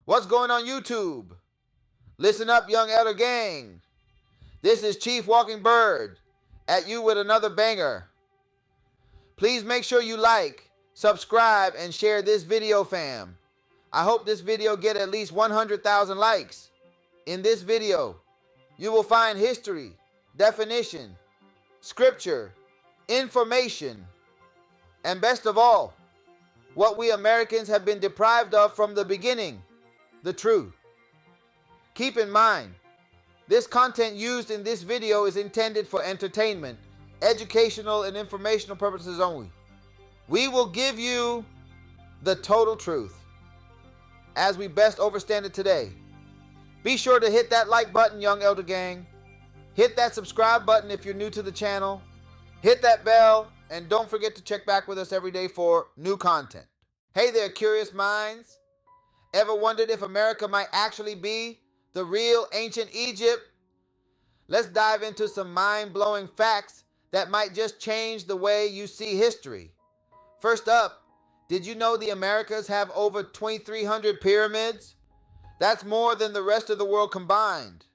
What's going on YouTube? Listen up, young elder gang. This is Chief Walking Bird at you with another banger. Please make sure you like, subscribe, and share this video, fam. I hope this video get at least 100,000 likes. In this video, you will find history, definition, scripture, information, and best of all, what we Americans have been deprived of from the beginning, the truth. Keep in mind, this content used in this video is intended for entertainment, educational, and informational purposes only. We will give you the total truth as we best understand it today. Be sure to hit that like button, young elder gang. Hit that subscribe button if you're new to the channel. Hit that bell, and don't forget to check back with us every day for new content. Hey there, curious minds. Ever wondered if America might actually be the real ancient Egypt? Let's dive into some mind-blowing facts that might just change the way you see history. First up, did you know the Americas have over 2,300 pyramids? That's more than the rest of the world combined.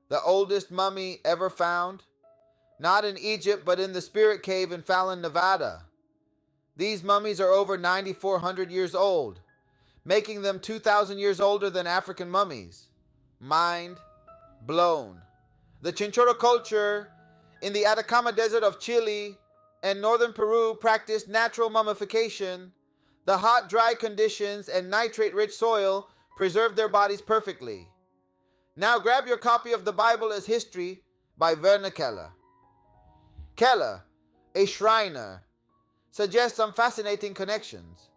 The oldest mummy ever found? Not in Egypt, but in the Spirit Cave in Fallon, Nevada. These mummies are over 9,400 years old, making them 2,000 years older than African mummies. Mind blown. The Chinchorro culture in the Atacama Desert of Chile and northern Peru practiced natural mummification. The hot, dry conditions and nitrate-rich soil preserved their bodies perfectly. Now grab your copy of the Bible as History by Verne Keller. Keller, a Shriner, suggests some fascinating connections.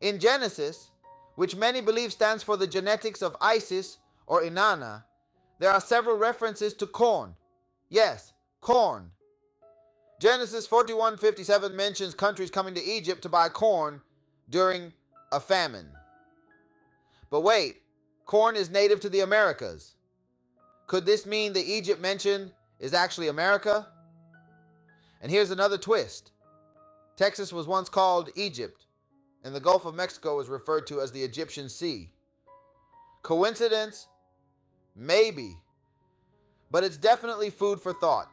In Genesis, which many believe stands for the genetics of Isis or Inanna, there are several references to corn. Yes, corn. Genesis 41:57 mentions countries coming to Egypt to buy corn during a famine. But wait, corn is native to the Americas. Could this mean the Egypt mentioned is actually America? And here's another twist. Texas was once called Egypt, and the Gulf of Mexico was referred to as the Egyptian Sea. Coincidence? Maybe. But it's definitely food for thought.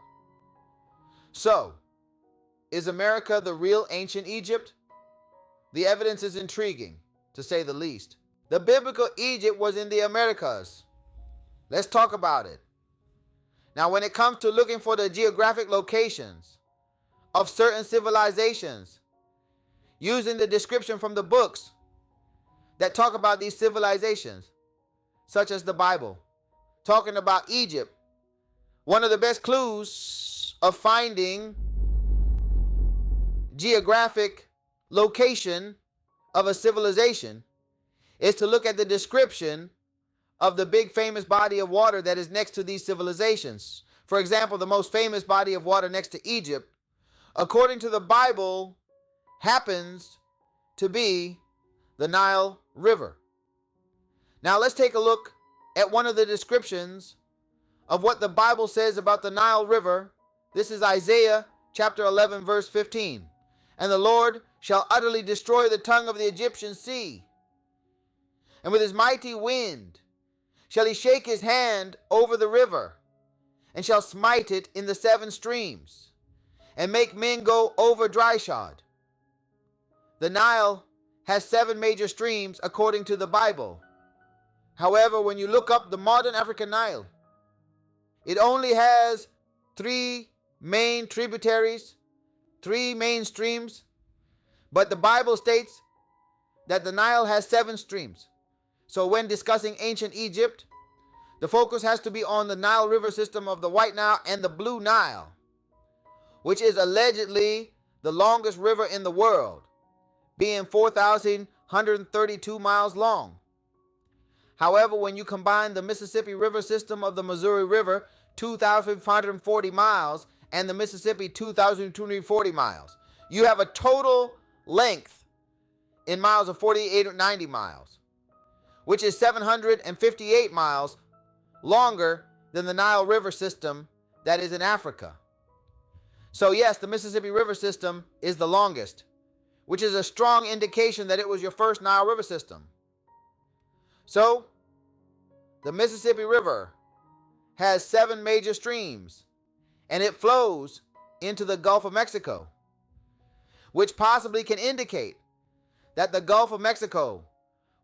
So, is America the real ancient Egypt? The evidence is intriguing, to say the least. The biblical Egypt was in the Americas. Let's talk about it. Now, when it comes to looking for the geographic locations of certain civilizations, using the description from the books that talk about these civilizations, such as the Bible, talking about Egypt, one of the best clues of finding geographic location of a civilization is to look at the description of the big famous body of water that is next to these civilizations. For example, the most famous body of water next to Egypt, according to the Bible, happens to be the Nile River. Now let's take a look at one of the descriptions of what the Bible says about the Nile River. This is Isaiah chapter 11 verse 15. And the Lord shall utterly destroy the tongue of the Egyptian sea, and with his mighty wind shall he shake his hand over the river, and shall smite it in the 7 streams, and make men go over dryshod. The Nile has 7 major streams according to the Bible. However, when you look up the modern African Nile, it only has 3 main tributaries, 3 main streams, but the Bible states that the Nile has 7 streams. So when discussing ancient Egypt, the focus has to be on the Nile River system of the White Nile and the Blue Nile, which is allegedly the longest river in the world, being 4,132 miles long. However, when you combine the Mississippi River system of the Missouri River, 2,540 miles, and the Mississippi, 2,240 miles, you have a total length in miles of 4,890 miles, which is 758 miles longer than the Nile River system that is in Africa. So yes, the Mississippi River system is the longest, which is a strong indication that it was your first Nile River system. So, the Mississippi River has 7 major streams, and it flows into the Gulf of Mexico, which possibly can indicate that the Gulf of Mexico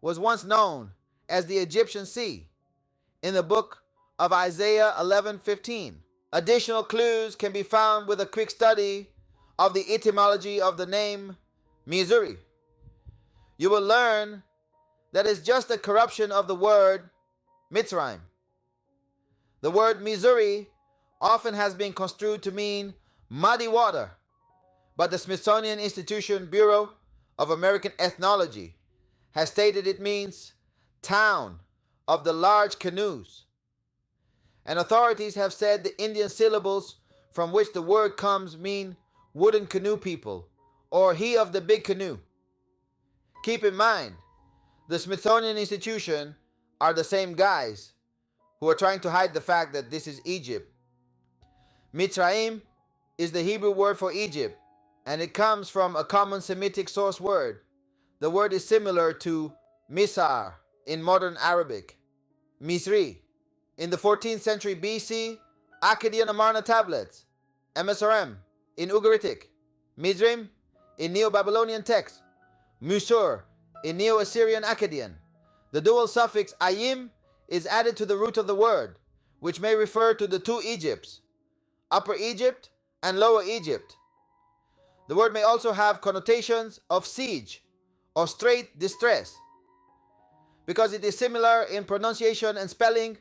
was once known as the Egyptian Sea in the book of Isaiah 11:15. Additional clues can be found with a quick study of the etymology of the name MISSIOURI. You will learn that it's just a corruption of the word Mitzraim. The word MISSIOURI often has been construed to mean muddy water, but the Smithsonian Institution Bureau of American Ethnology has stated it means town of the large canoes. And authorities have said the Indian syllables from which the word comes mean wooden canoe people, or he of the big canoe. Keep in mind, the Smithsonian Institution are the same guys who are trying to hide the fact that this is Egypt. Mitzraim is the Hebrew word for Egypt, and it comes from a common Semitic source word. The word is similar to Misar in modern Arabic, Misri. In the 14th century BC, Akkadian Amarna tablets, MSRM in Ugaritic, Mizraim in Neo-Babylonian text, Musur in Neo-Assyrian Akkadian. The dual suffix ayim is added to the root of the word, which may refer to the 2 Egypts, Upper Egypt and Lower Egypt. The word may also have connotations of siege or strait distress, because it is similar in pronunciation and spelling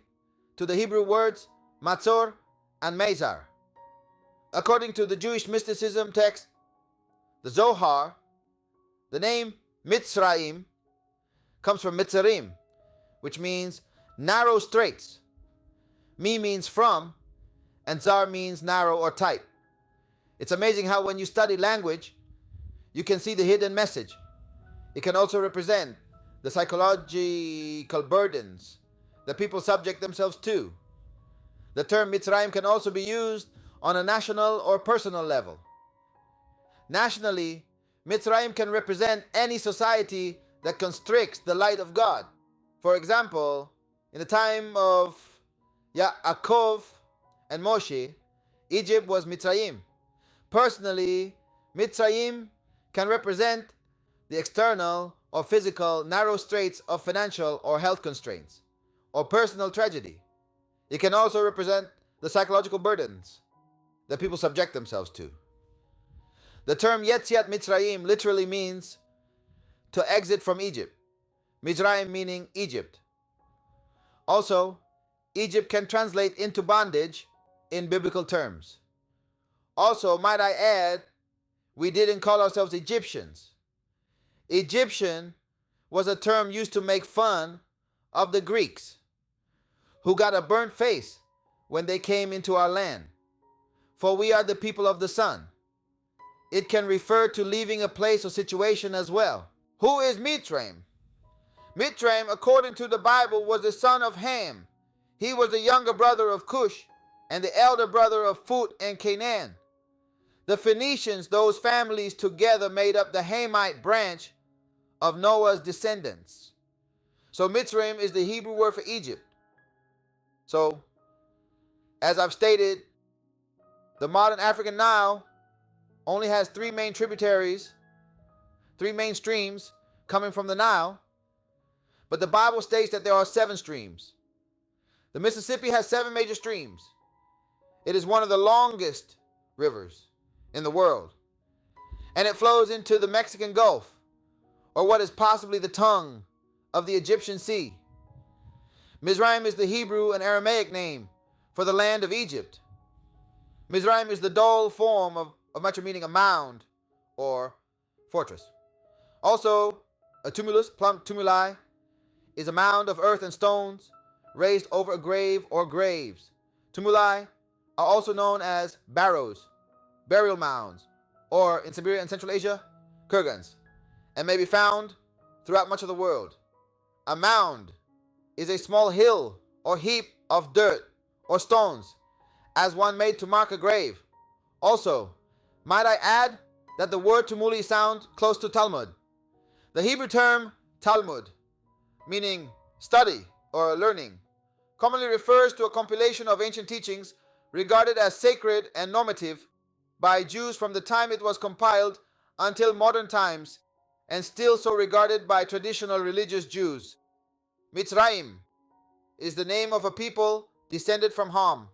to the Hebrew words Matzor and Mezar. According to the Jewish mysticism text, the Zohar, the name Mitzraim comes from Mitzraim, which means narrow straits. Mi means from, and Zar means narrow or tight. It's amazing how when you study language, you can see the hidden message. It can also represent the psychological burdens that people subject themselves to. The term Mitzrayim can also be used on a national or personal level. Nationally, Mitzrayim can represent any society that constricts the light of God. For example, in the time of Yaakov and Moshe, Egypt was Mitzrayim. Personally, Mitzrayim can represent the external or physical narrow straits of financial or health constraints, or personal tragedy. It can also represent the psychological burdens that people subject themselves to. The term Yetziat Mitzrayim literally means to exit from Egypt, Mizraim meaning Egypt. Also, Egypt can translate into bondage in biblical terms. Also, might I add, we didn't call ourselves Egyptians. Egyptian was a term used to make fun of the Greeks, who got a burnt face when they came into our land. For we are the people of the sun. It can refer to leaving a place or situation as well. Who is Mitzraim? Mitzraim, according to the Bible, was the son of Ham. He was the younger brother of Cush and the elder brother of Phut and Canaan. The Phoenicians, those families together made up the Hamite branch of Noah's descendants. So Mitzraim is the Hebrew word for Egypt. So, as I've stated, the modern African Nile only has 3 main tributaries, 3 main streams coming from the Nile, but the Bible states that there are 7 streams. The Mississippi has 7 major streams. It is one of the longest rivers in the world, and it flows into the Mexican Gulf, or what is possibly the tongue of the Egyptian Sea. Mizraim is the Hebrew and Aramaic name for the land of Egypt. Mizraim is the dual form of much meaning a mound or fortress. Also, a tumulus, plum tumuli, is a mound of earth and stones raised over a grave or graves. Tumuli are also known as barrows, burial mounds, or in Siberia and Central Asia, kurgans, and may be found throughout much of the world. A mound is a small hill or heap of dirt or stones, as one made to mark a grave. Also, might I add that the word tumuli sounds close to Talmud. The Hebrew term Talmud, meaning study or learning, commonly refers to a compilation of ancient teachings regarded as sacred and normative by Jews from the time it was compiled until modern times, and still so regarded by traditional religious Jews. Mitzraim is the name of a people descended from Ham.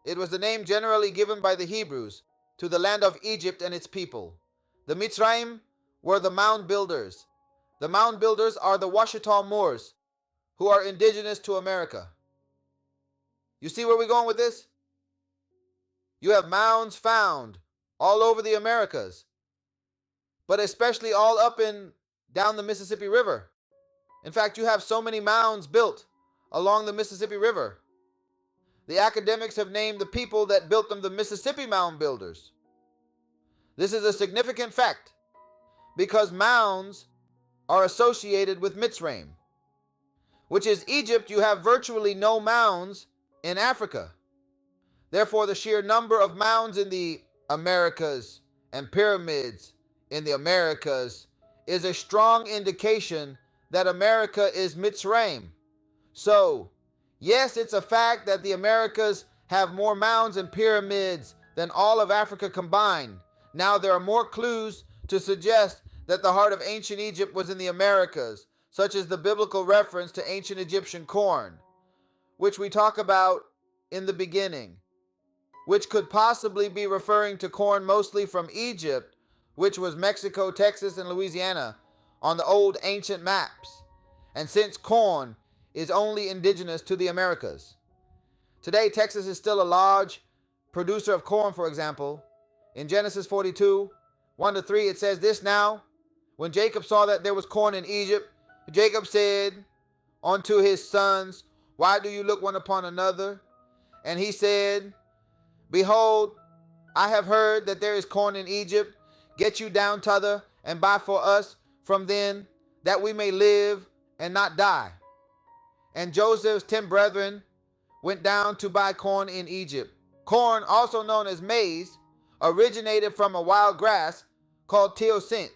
It was the name generally given by the Hebrews to the land of Egypt and its people. The Mitzraim were the mound builders. The mound builders are the OUACHITA Moors, who are indigenous to America. You see where we're going with this? You have mounds found all over the Americas, but especially all up and down the Mississippi River. In fact, you have so many mounds built along the Mississippi River. The academics have named the people that built them the Mississippi Mound Builders. This is a significant fact because mounds are associated with Mitzraim, which is Egypt. You have virtually no mounds in Africa. Therefore, the sheer number of mounds in the Americas and pyramids in the Americas is a strong indication that America is Mitzraim. So, yes, it's a fact that the Americas have more mounds and pyramids than all of Africa combined. Now, there are more clues to suggest that the heart of ancient Egypt was in the Americas, such as the biblical reference to ancient Egyptian corn, which we talk about in the beginning, which could possibly be referring to corn mostly from Egypt, which was Mexico, Texas, and Louisiana on the old ancient maps. And since corn is only indigenous to the Americas. Today, Texas is still a large producer of corn, for example. In Genesis 42, 1-3, it says this: Now, when Jacob saw that there was corn in Egypt, Jacob said unto his sons, Why do you look one upon another? And he said, Behold, I have heard that there is corn in Egypt. Get you down thither and buy for us from then, that we may live and not die. And Joseph's 10 brethren went down to buy corn in Egypt. Corn, also known as maize, originated from a wild grass called teosinte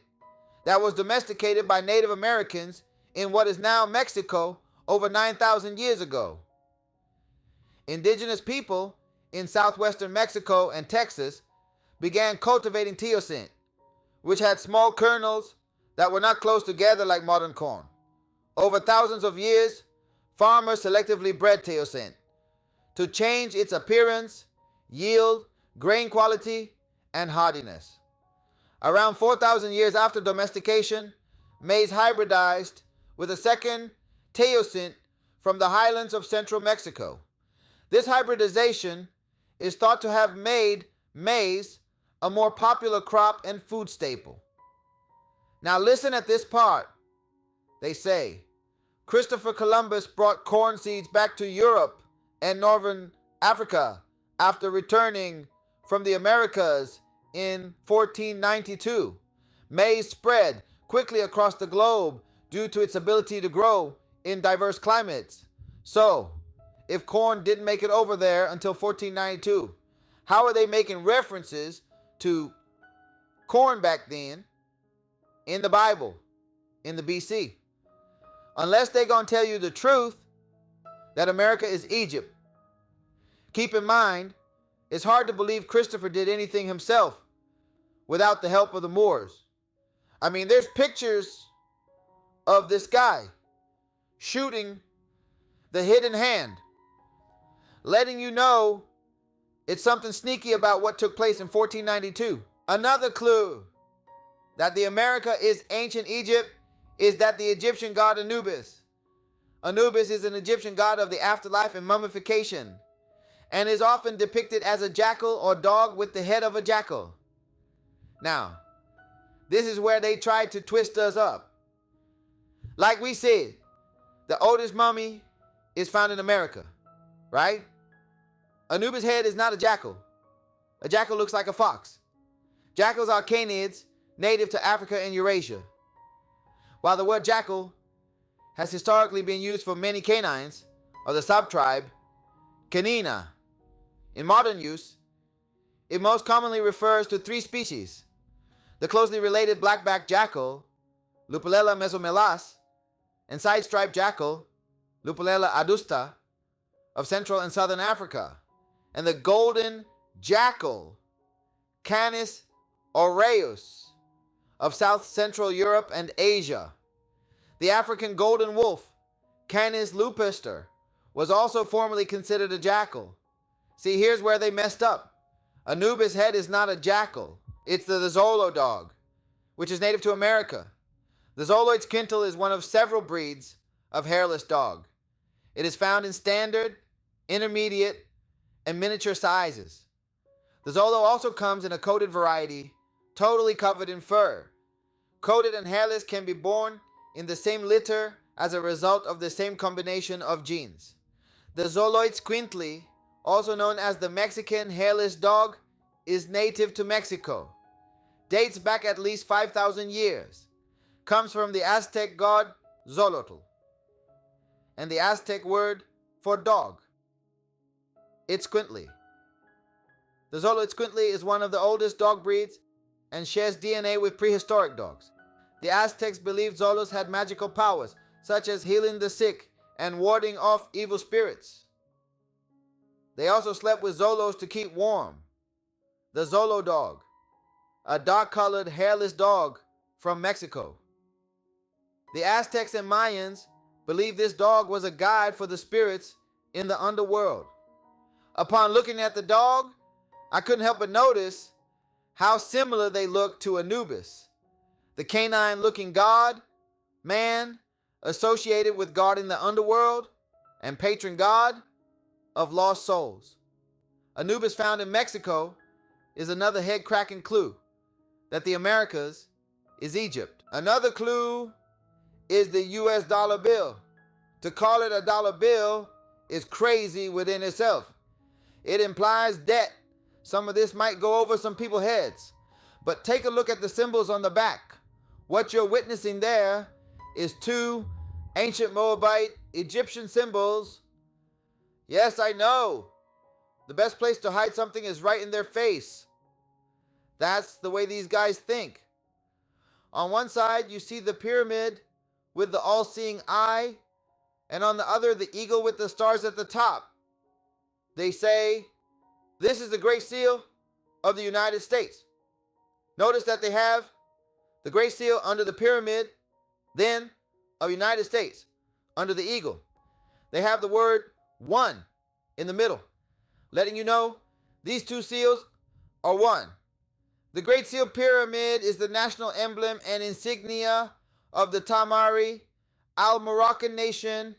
that was domesticated by Native Americans in what is now Mexico over 9,000 years ago. Indigenous people in southwestern Mexico and Texas began cultivating teosinte, which had small kernels that were not close together like modern corn. Over thousands of years, farmers selectively bred teosinte to change its appearance, yield, grain quality, and hardiness. Around 4,000 years after domestication, maize hybridized with a second teosinte from the highlands of central Mexico. This hybridization is thought to have made maize a more popular crop and food staple. Now listen at this part. They say, Christopher Columbus brought corn seeds back to Europe and northern Africa after returning from the Americas in 1492. Maize spread quickly across the globe due to its ability to grow in diverse climates. So, if corn didn't make it over there until 1492, how are they making references to corn back then in the Bible, in the BC? Unless they're going to tell you the truth that America is Egypt. Keep in mind, it's hard to believe Christopher did anything himself without the help of the Moors. I mean, there's pictures of this guy shooting the hidden hand, letting you know it's something sneaky about what took place in 1492. Another clue that the America is ancient Egypt is that the Egyptian god Anubis. Anubis is an Egyptian god of the afterlife and mummification, and is often depicted as a jackal or dog with the head of a jackal. Now, this is where they tried to twist us up. Like we said, the oldest mummy is found in America, right? Anubis' head is not a jackal. A jackal looks like a fox. Jackals are canids native to Africa and Eurasia. While the word jackal has historically been used for many canines of the subtribe Canina, in modern use, it most commonly refers to 3 species: the closely related black-backed jackal, Lupulela mesomelas, and side-striped jackal, Lupulela adusta, of Central and Southern Africa, and the golden jackal, Canis aureus, of South Central Europe and Asia. The African golden wolf, Canis lupister, was also formerly considered a jackal. See, here's where they messed up. Anubis head is not a jackal. It's the Zolo dog, which is native to America. The Zoloid squintle is one of several breeds of hairless dog. It is found in standard, intermediate, and miniature sizes. The Zolo also comes in a coated variety, totally covered in fur. Coated and hairless can be born in the same litter as a result of the same combination of genes. The Zoloid squintly, also known as the Mexican hairless dog, is native to Mexico. Dates back at least 5,000 years. Comes from the Aztec god Xolotl, and the Aztec word for dog, Itzcuintli. The Zoloid squintly is one of the oldest dog breeds and shares DNA with prehistoric dogs. The Aztecs believed Zolos had magical powers, such as healing the sick and warding off evil spirits. They also slept with Zolos to keep warm. The Zolo dog, a dark-colored hairless dog from Mexico. The Aztecs and Mayans believed this dog was a guide for the spirits in the underworld. Upon looking at the dog, I couldn't help but notice how similar they looked to Anubis, the canine-looking god, man, associated with guarding the underworld and patron god of lost souls. Anubis, found in Mexico, is another head-cracking clue that the Americas is Egypt. Another clue is the U.S. dollar bill. To call it a dollar bill is crazy within itself. It implies debt. Some of this might go over some people's heads, but take a look at the symbols on the back. What you're witnessing there is two ancient Moabite Egyptian symbols. Yes, I know. The best place to hide something is right in their face. That's the way these guys think. On one side, you see the pyramid with the all-seeing eye, and on the other, the eagle with the stars at the top. They say, this is the Great Seal of the United States. Notice that they have the Great Seal under the pyramid, then of United States under the eagle. They have the word one in the middle, letting you know these two seals are one. The Great Seal Pyramid is the national emblem and insignia of the Tamari Al-Moroccan Nation,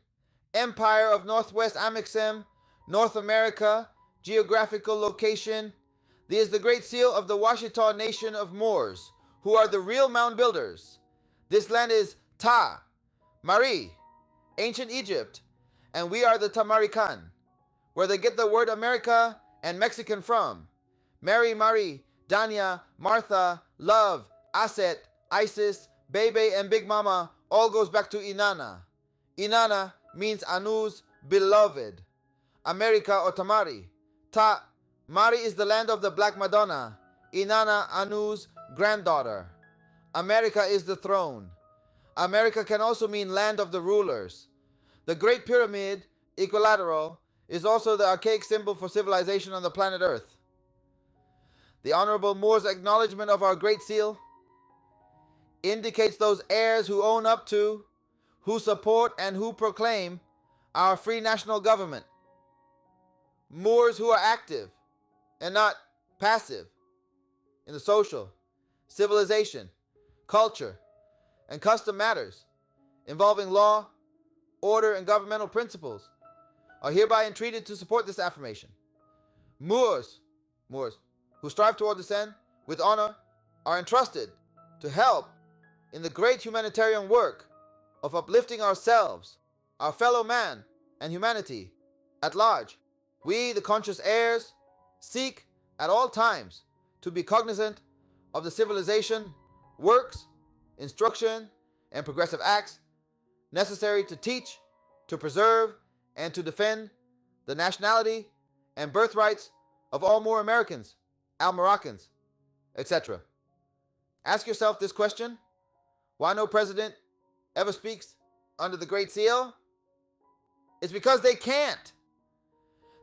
Empire of Northwest Amexem, North America, geographical location. This is the Great Seal of the OUACHITA Nation of Moors, who are the real mound builders. This land is Ta, Mari, ancient Egypt, and we are the Tamarikan, where they get the word America and Mexican from. Mary, Marie, Danya, Martha, Love, Aset, Isis, Bebe, and Big Mama all goes back to Inanna. Inanna means Anu's beloved. America or Tamari. Ta, Mari is the land of the Black Madonna. Inanna, Anu's granddaughter. America is the throne. America can also mean land of the rulers. The Great Pyramid, equilateral, is also the archaic symbol for civilization on the planet Earth. The Honorable Moor's acknowledgement of our Great Seal indicates those heirs who own up to, who support, and who proclaim our free national government. Moors who are active and not passive in the social, civilization, culture, and custom matters involving law, order, and governmental principles are hereby entreated to support this affirmation. Moors who strive toward this end with honor are entrusted to help in the great humanitarian work of uplifting ourselves, our fellow man, and humanity at large. We, the conscious heirs, seek at all times to be cognizant of the civilization, works, instruction, and progressive acts necessary to teach, to preserve, and to defend the nationality and birthrights of all Moor Americans, Al-Moroccans, etc. Ask yourself this question: why no president ever speaks under the Great Seal? It's because they can't.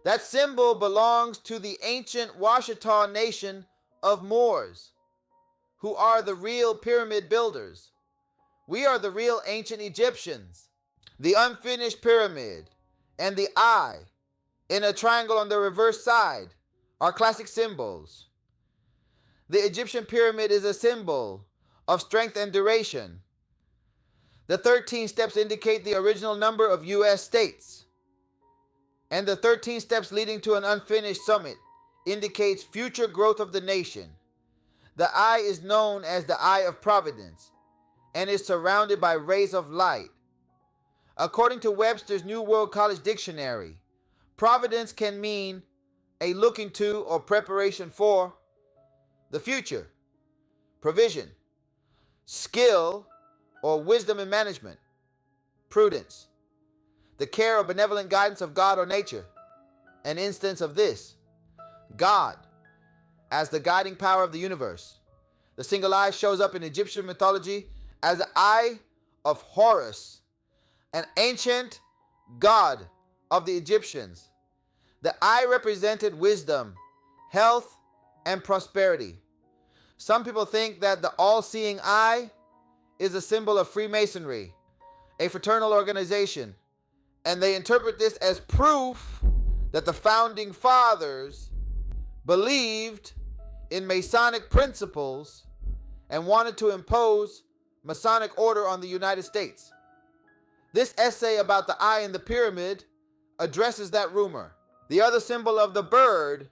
That symbol belongs to the ancient OUACHITA nation of Moors, who are the real pyramid builders. We are the real ancient Egyptians. The unfinished pyramid and the eye in a triangle on the reverse side are classic symbols. The Egyptian pyramid is a symbol of strength and duration. The 13 steps indicate the original number of U.S. states. And the 13 steps leading to an unfinished summit indicates future growth of the nation. The eye is known as the Eye of Providence and is surrounded by rays of light. According to Webster's New World College Dictionary, providence can mean a looking to or preparation for the future, provision, skill or wisdom in management, prudence, the care or benevolent guidance of God or nature. An instance of this, God as the guiding power of the universe. The single eye shows up in Egyptian mythology as the eye of Horus, an ancient god of the Egyptians. The eye represented wisdom, health, and prosperity. Some people think that the all-seeing eye is a symbol of Freemasonry, a fraternal organization, and they interpret this as proof that the founding fathers believed in Masonic principles and wanted to impose Masonic order on the United States. This essay about the eye in the pyramid addresses that rumor. The other symbol of the bird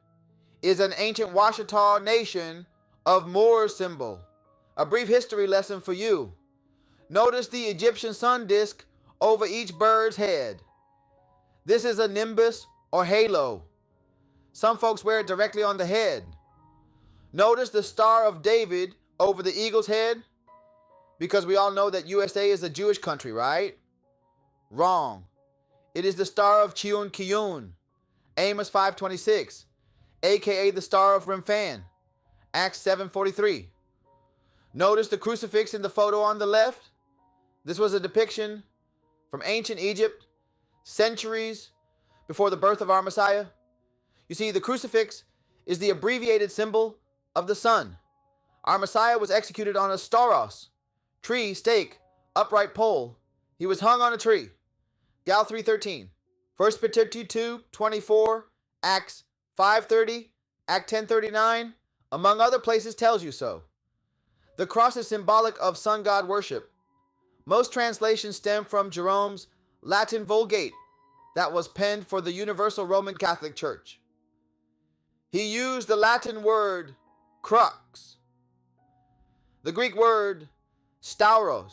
is an ancient OUACHITA nation of Moor symbol. A brief history lesson for you. Notice the Egyptian sun disk over each bird's head. This is a nimbus or halo. Some folks wear it directly on the head. Notice the Star of David over the eagle's head, because we all know that USA is a Jewish country, right? Wrong. It is the Star of Chiun Kiyun, Amos 5:26, aka the Star of Remphan, Acts 7:43. Notice the crucifix in the photo on the left. This was a depiction from ancient Egypt, centuries before the birth of our Messiah. You see, the crucifix is the abbreviated symbol of the sun. Our Messiah was executed on a stauros, tree, stake, upright pole. He was hung on a tree. Gal 3:13. 1 Peter 2:24, Acts 5:30, Act 10:39, among other places tells you so. The cross is symbolic of sun god worship. Most translations stem from Jerome's Latin Vulgate that was penned for the Universal Roman Catholic Church. He used the Latin word crux, the Greek word stauros,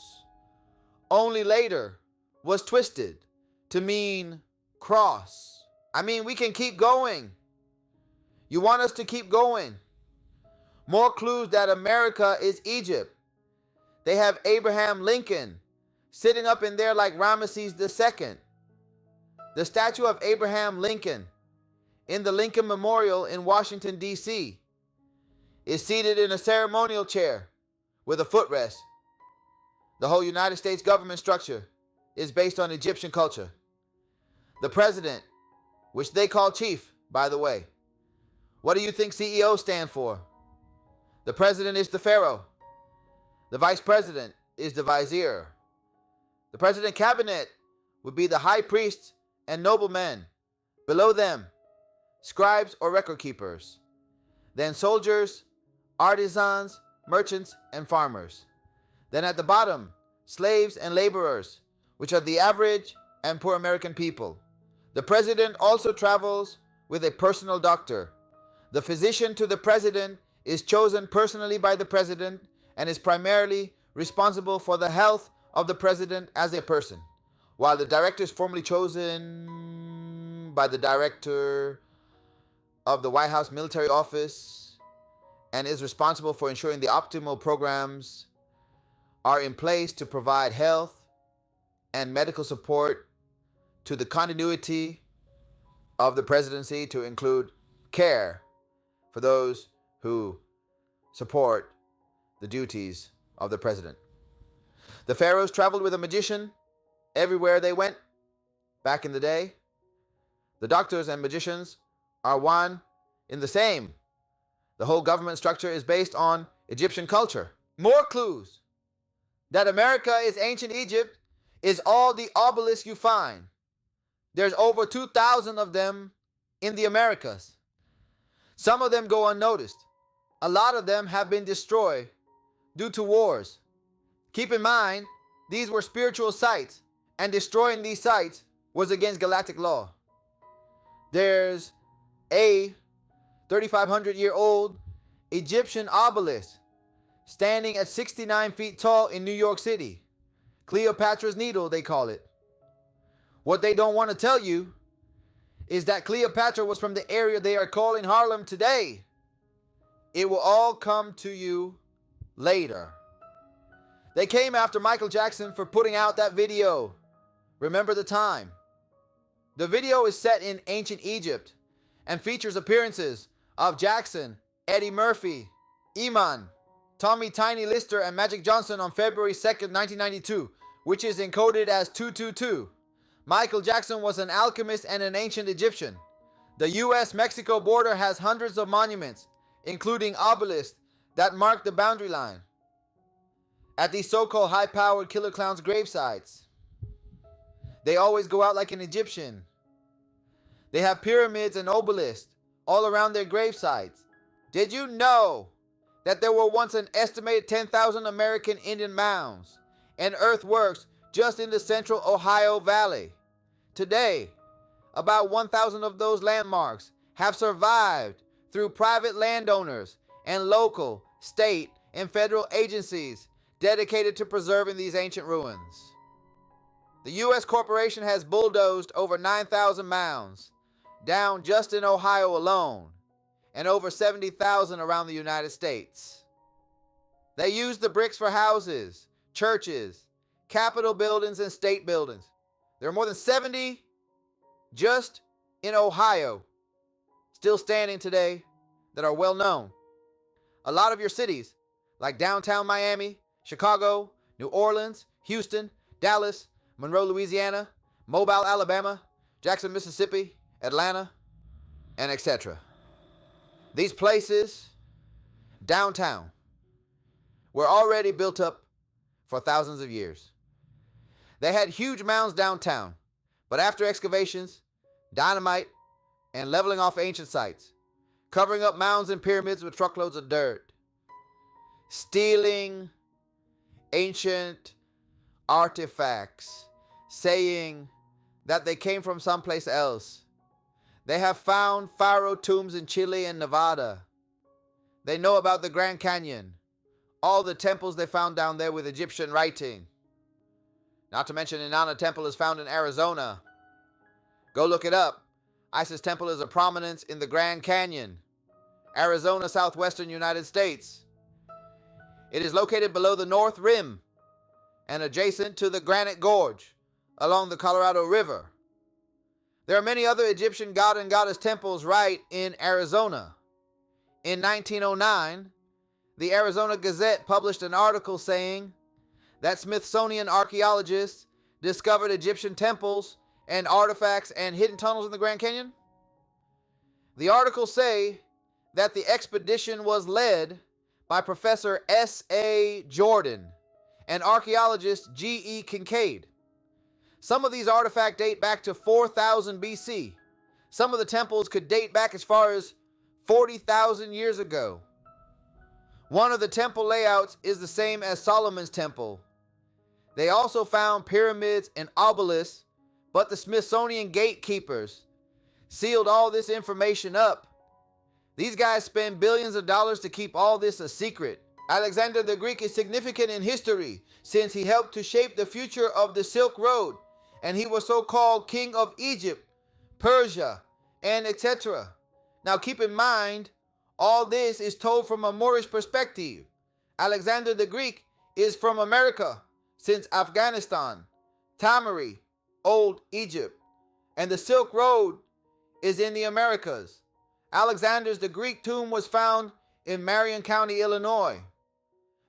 only later was twisted to mean cross. I mean, we can keep going. You want us to keep going. More clues that America is Egypt. They have Abraham Lincoln sitting up in there like Ramesses II. The statue of Abraham Lincoln in the Lincoln Memorial in Washington, D.C. is seated in a ceremonial chair with a footrest. The whole United States government structure is based on Egyptian culture. The president, which they call chief, by the way. What do you think CEO stand for? The president is the pharaoh. The vice president is the vizier. The president cabinet would be the high priest and noblemen. Below them, scribes or record keepers. Then soldiers, artisans, merchants, and farmers. Then at the bottom, slaves and laborers, which are the average and poor American people. The president also travels with a personal doctor. The physician to the president is chosen personally by the president and is primarily responsible for the health of the president as a person, while the director is formally chosen by the director of the White House Military Office and is responsible for ensuring the optimal programs are in place to provide health and medical support to the continuity of the presidency, to include care for those who support the duties of the president. The pharaohs traveled with a magician everywhere they went. back in the day. The doctors and magicians are one in the same. The whole government structure is based on Egyptian culture. More clues that America is ancient Egypt is all the obelisks you find. There's over 2,000 of them in the Americas. Some of them go unnoticed. A lot of them have been destroyed due to wars. Keep in mind, these were spiritual sites, and destroying these sites was against galactic law. There's a 3,500-year-old Egyptian obelisk standing at 69 feet tall in New York City. Cleopatra's Needle, they call it. What they don't want to tell you is that Cleopatra was from the area they are calling Harlem today. It will all come to you later. They came after Michael Jackson for putting out that video. Remember the time. The video is set in ancient Egypt and features appearances of Jackson, Eddie Murphy, Iman, Tommy Tiny Lister, and Magic Johnson on February 2nd, 1992, which is encoded as 222. Michael Jackson was an alchemist and an ancient Egyptian. The U.S.-Mexico border has hundreds of monuments, including obelisks that mark the boundary line. At these so-called high-powered killer clowns' gravesites, they always go out like an Egyptian. They have pyramids and obelisks all around their gravesites. Did you know that there were once an estimated 10,000 American Indian mounds and earthworks just in the central Ohio Valley? Today, about 1,000 of those landmarks have survived through private landowners and local, state, and federal agencies dedicated to preserving these ancient ruins. The U.S. corporation has bulldozed over 9,000 mounds down just in Ohio alone, and over 70,000 around the United States. They use the bricks for houses, churches, Capitol buildings, and state buildings. There are more than 70 just in Ohio still standing today that are well known. A lot of your cities, like downtown Miami, Chicago, New Orleans, Houston, Dallas, Monroe, Louisiana, Mobile, Alabama, Jackson, Mississippi, Atlanta, and etc. These places, downtown, were already built up for thousands of years. They had huge mounds downtown, but after excavations, dynamite, and leveling off ancient sites, covering up mounds and pyramids with truckloads of dirt, stealing ancient artifacts, saying that they came from someplace else. They have found pharaoh tombs in Chile and Nevada. They know about the Grand Canyon, all the temples they found down there with Egyptian writing. Not to mention Inanna Temple is found in Arizona. Go look it up. Isis Temple is a prominence in the Grand Canyon, Arizona, southwestern United States. It is located below the North Rim and adjacent to the Granite Gorge along the Colorado River. There are many other Egyptian god and goddess temples right in Arizona. In 1909, the Arizona Gazette published an article saying that Smithsonian archaeologists discovered Egyptian temples and artifacts and hidden tunnels in the Grand Canyon. The articles say that the expedition was led by Professor S.A. Jordan and archaeologist G.E. Kincaid. Some of these artifacts date back to 4000 BC. Some of the temples could date back as far as 40,000 years ago. One of the temple layouts is the same as Solomon's temple. They also found pyramids and obelisks, but the Smithsonian gatekeepers sealed all this information up. These guys spend billions of dollars to keep all this a secret. Alexander the Greek is significant in history since he helped to shape the future of the Silk Road, and he was so-called king of Egypt, Persia, and etc. Now keep in mind, all this is told from a Moorish perspective. Alexander the Greek is from America, since Afghanistan, Tamari, Old Egypt, and the Silk Road is in the Americas. Alexander's the Greek tomb was found in Marion County, Illinois.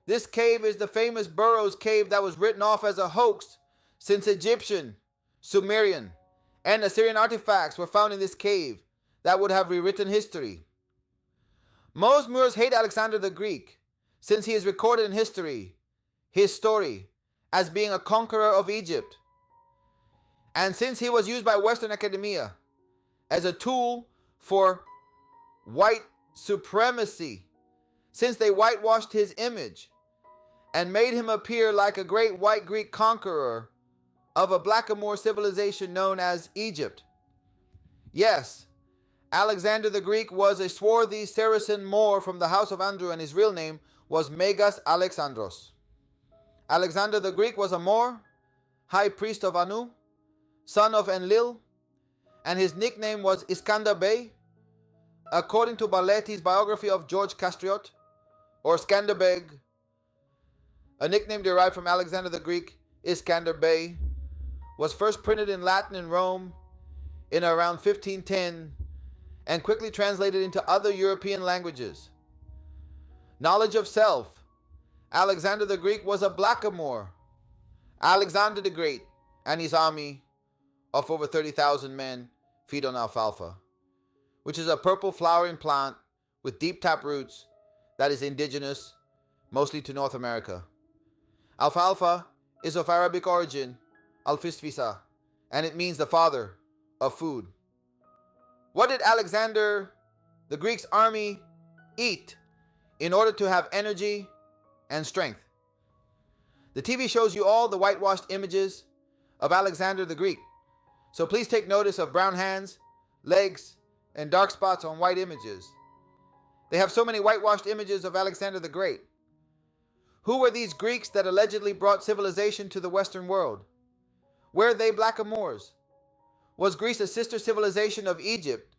This cave is the famous Burroughs Cave that was written off as a hoax since Egyptian, Sumerian, and Assyrian artifacts were found in this cave that would have rewritten history. Most Moors hate Alexander the Greek, since he is recorded in history, his story, as being a conqueror of Egypt. And since he was used by Western academia as a tool for white supremacy, since they whitewashed his image and made him appear like a great white Greek conqueror of a blackamoor civilization known as Egypt. Yes, Alexander the Greek was a swarthy Saracen Moor from the house of Andrew, and his real name was Megas Alexandros. Alexander the Greek was a Moor, high priest of Anu, son of Enlil, and his nickname was Iskander Bey, according to Barletti's biography of George Castriot, or Skanderbeg, a nickname derived from Alexander the Greek. Iskander Bey was first printed in Latin in Rome in around 1510 and quickly translated into other European languages. Knowledge of self. Alexander the Greek was a blackamoor. Alexander the Great and his army of over 30,000 men feed on alfalfa, which is a purple flowering plant with deep tap roots that is indigenous mostly to North America. Alfalfa is of Arabic origin, alfisfisa, and it means the father of food. What did Alexander the Greek's army eat in order to have energy and strength? The TV shows you all the whitewashed images of Alexander the Greek, so please take notice of brown hands, legs, and dark spots on white images. They have so many whitewashed images of Alexander the Great. Who were these Greeks that allegedly brought civilization to the Western world? Were they blackamoors? Was Greece a sister civilization of Egypt?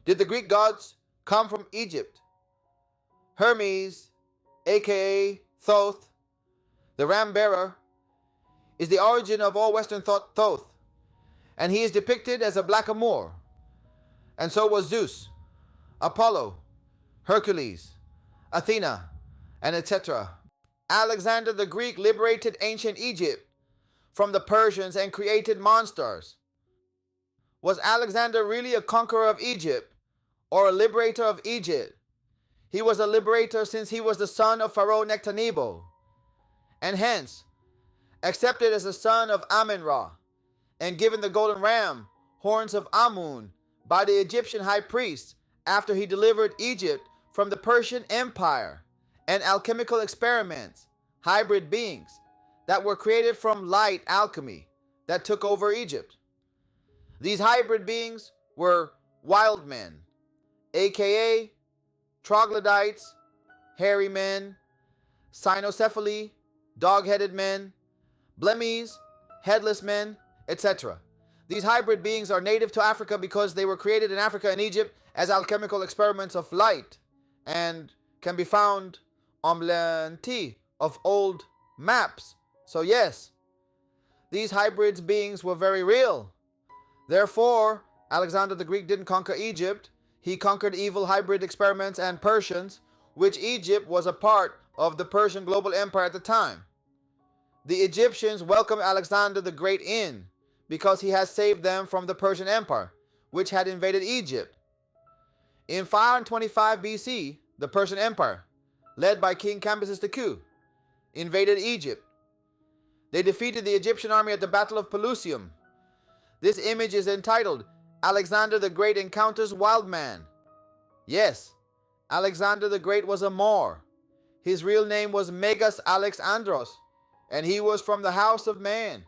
Did the Greek gods come from Egypt? Hermes, aka Thoth, the ram bearer, is the origin of all Western thought Thoth, and he is depicted as a blackamoor. And so was Zeus, Apollo, Hercules, Athena, and etc. Alexander the Greek liberated ancient Egypt from the Persians and created monsters. Was Alexander really a conqueror of Egypt or a liberator of Egypt? He was a liberator since he was the son of Pharaoh Nectanebo, and hence accepted as the son of Amun-Ra and given the golden ram horns of Amun by the Egyptian high priest after he delivered Egypt from the Persian Empire, and alchemical experiments, hybrid beings that were created from light alchemy that took over Egypt. These hybrid beings were Wildmen, aka troglodytes, hairy men, cynocephaly, dog-headed men, blemmies, headless men, etc. These hybrid beings are native to Africa because they were created in Africa and Egypt as alchemical experiments of light and can be found on plenty of old maps. So yes, these hybrids beings were very real. Therefore, Alexander the Greek didn't conquer Egypt. He conquered evil hybrid experiments and Persians, which Egypt was a part of the Persian global empire at the time. The Egyptians welcomed Alexander the Great in because he had saved them from the Persian Empire, which had invaded Egypt. In 525 BC, the Persian Empire, led by King Cambyses II, invaded Egypt. They defeated the Egyptian army at the Battle of Pelusium. This image is entitled, Alexander the Great Encounters Wildman. Yes, Alexander the Great was a Moor. His real name was Megas Alexandros, and he was from the house of man.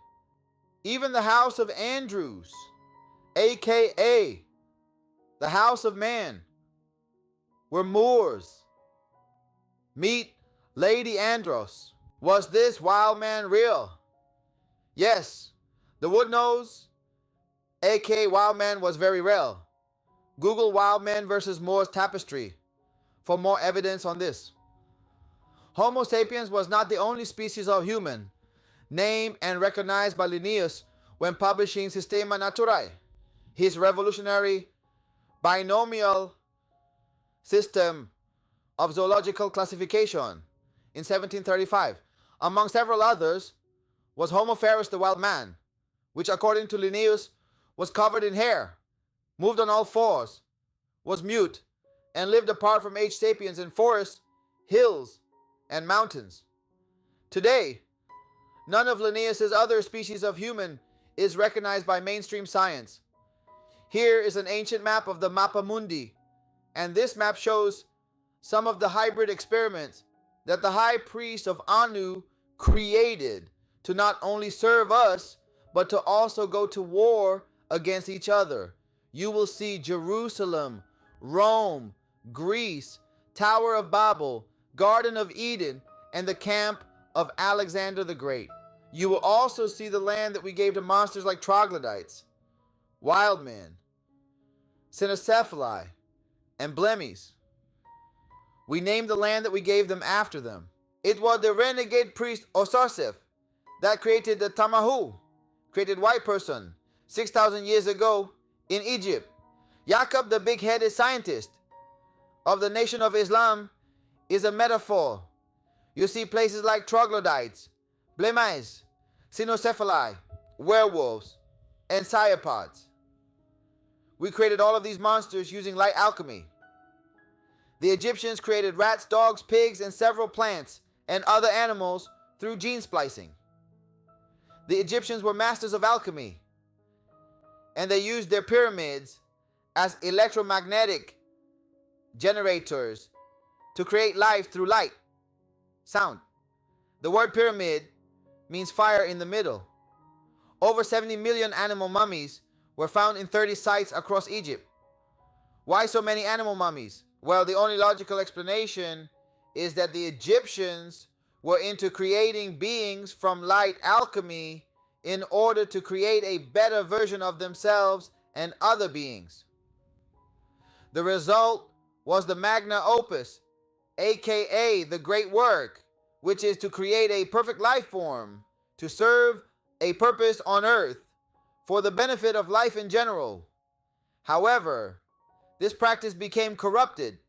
Even the house of Andrews, aka the house of man, were Moors. Meet Lady Andros. Was this wild man real? Yes, the wood nose, aka wild man, was very real. Google wild man versus Moors tapestry for more evidence on this. Homo sapiens was not the only species of human named and recognized by Linnaeus when publishing Systema Naturae, his revolutionary binomial system of zoological classification in 1735. Among several others was Homo ferus the wild man, which according to Linnaeus was covered in hair, moved on all fours, was mute, and lived apart from H. sapiens in forests, hills, and mountains. Today, none of Linnaeus's other species of human is recognized by mainstream science. Here is an ancient map of the Mappa Mundi, and this map shows some of the hybrid experiments that the high priest of Anu created to not only serve us, but to also go to war against each other. You will see Jerusalem, Rome, Greece, Tower of Babel, Garden of Eden, and the camp of Alexander the Great. You will also see the land that we gave to monsters like troglodytes, Wildman, cynocephali, and blemmies. We named the land that we gave them after them. It was the renegade priest Osarseph that created the Tamahu, created white person, 6,000 years ago in Egypt. Jacob, the big-headed scientist of the Nation of Islam, is a metaphor. You see places like troglodytes, blemmies, cynocephali, werewolves, and cyanopods. We created all of these monsters using light alchemy. The Egyptians created rats, dogs, pigs, and several plants and other animals through gene splicing. The Egyptians were masters of alchemy, and they used their pyramids as electromagnetic generators to create life through light, sound. The word pyramid means fire in the middle. Over 70 million animal mummies were found in 30 sites across Egypt. Why so many animal mummies? Well, the only logical explanation is that the Egyptians were into creating beings from light alchemy in order to create a better version of themselves and other beings. The result was the Magna Opus, aka the Great Work, which is to create a perfect life form to serve a purpose on earth for the benefit of life in general. However, this practice became corrupted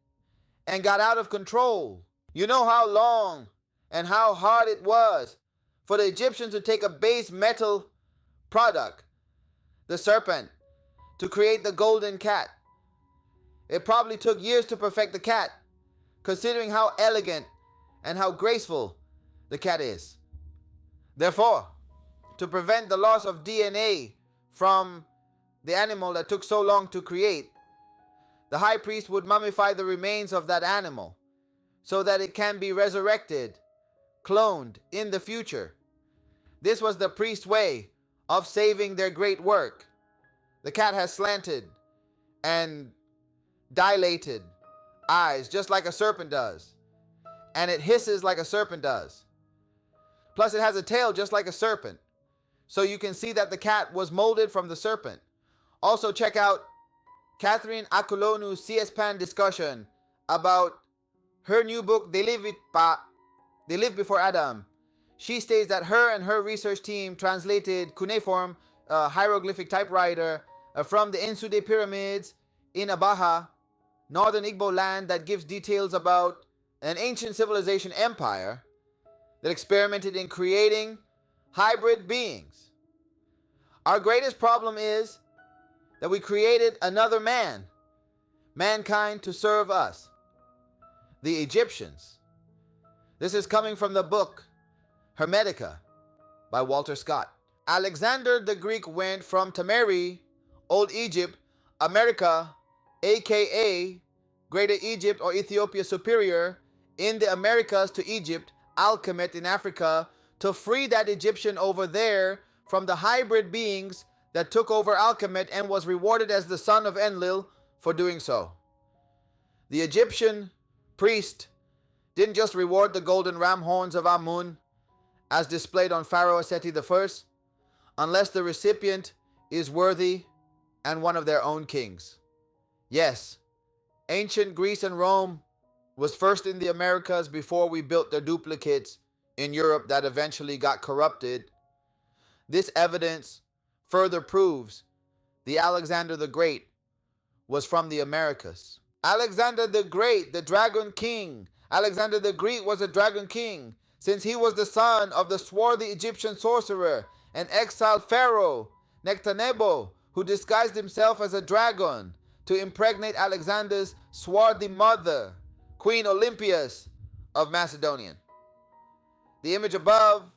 and got out of control. You know how long and how hard it was for the Egyptians to take a base metal product, the serpent, to create the golden cat. It probably took years to perfect the cat, considering how elegant and how graceful the cat is. Therefore, to prevent the loss of DNA from the animal that took so long to create, the high priest would mummify the remains of that animal so that it can be resurrected, cloned in the future. This was the priest's way of saving their great work. The cat has slanted and dilated eyes just like a serpent does, and it hisses like a serpent does. Plus it has a tail just like a serpent, so you can see that the cat was molded from the serpent. Also check out Catherine Akulonu's CSPAN discussion about her new book, They Live Before Adam. She states that her and her research team translated cuneiform hieroglyphic typewriter from the Ensude pyramids in Abaha, northern Igbo land, that gives details about an ancient civilization empire that experimented in creating hybrid beings. Our greatest problem is that we created another mankind to serve us, the Egyptians. This is coming from the book Hermetica by Walter Scott. Alexander the Greek went from Tamari, Old Egypt, America, aka Greater Egypt or Ethiopia Superior, in the Americas, to Egypt, Alkemet in Africa, to free that Egyptian over there from the hybrid beings that took over Alkemet, and was rewarded as the son of Enlil for doing so. The Egyptian priest didn't just reward the golden ram horns of Amun as displayed on Pharaoh Seti I, unless the recipient is worthy and one of their own kings. Yes, ancient Greece and Rome was first in the Americas before we built their duplicates in Europe that eventually got corrupted. This evidence further proves the Alexander the Great was from the Americas. Alexander the Great, the Dragon King. Alexander the Great was a Dragon King, since he was the son of the swarthy Egyptian sorcerer and exiled pharaoh Nectanebo, who disguised himself as a dragon to impregnate Alexander's swarthy mother, Queen Olympias of Macedonia. The image above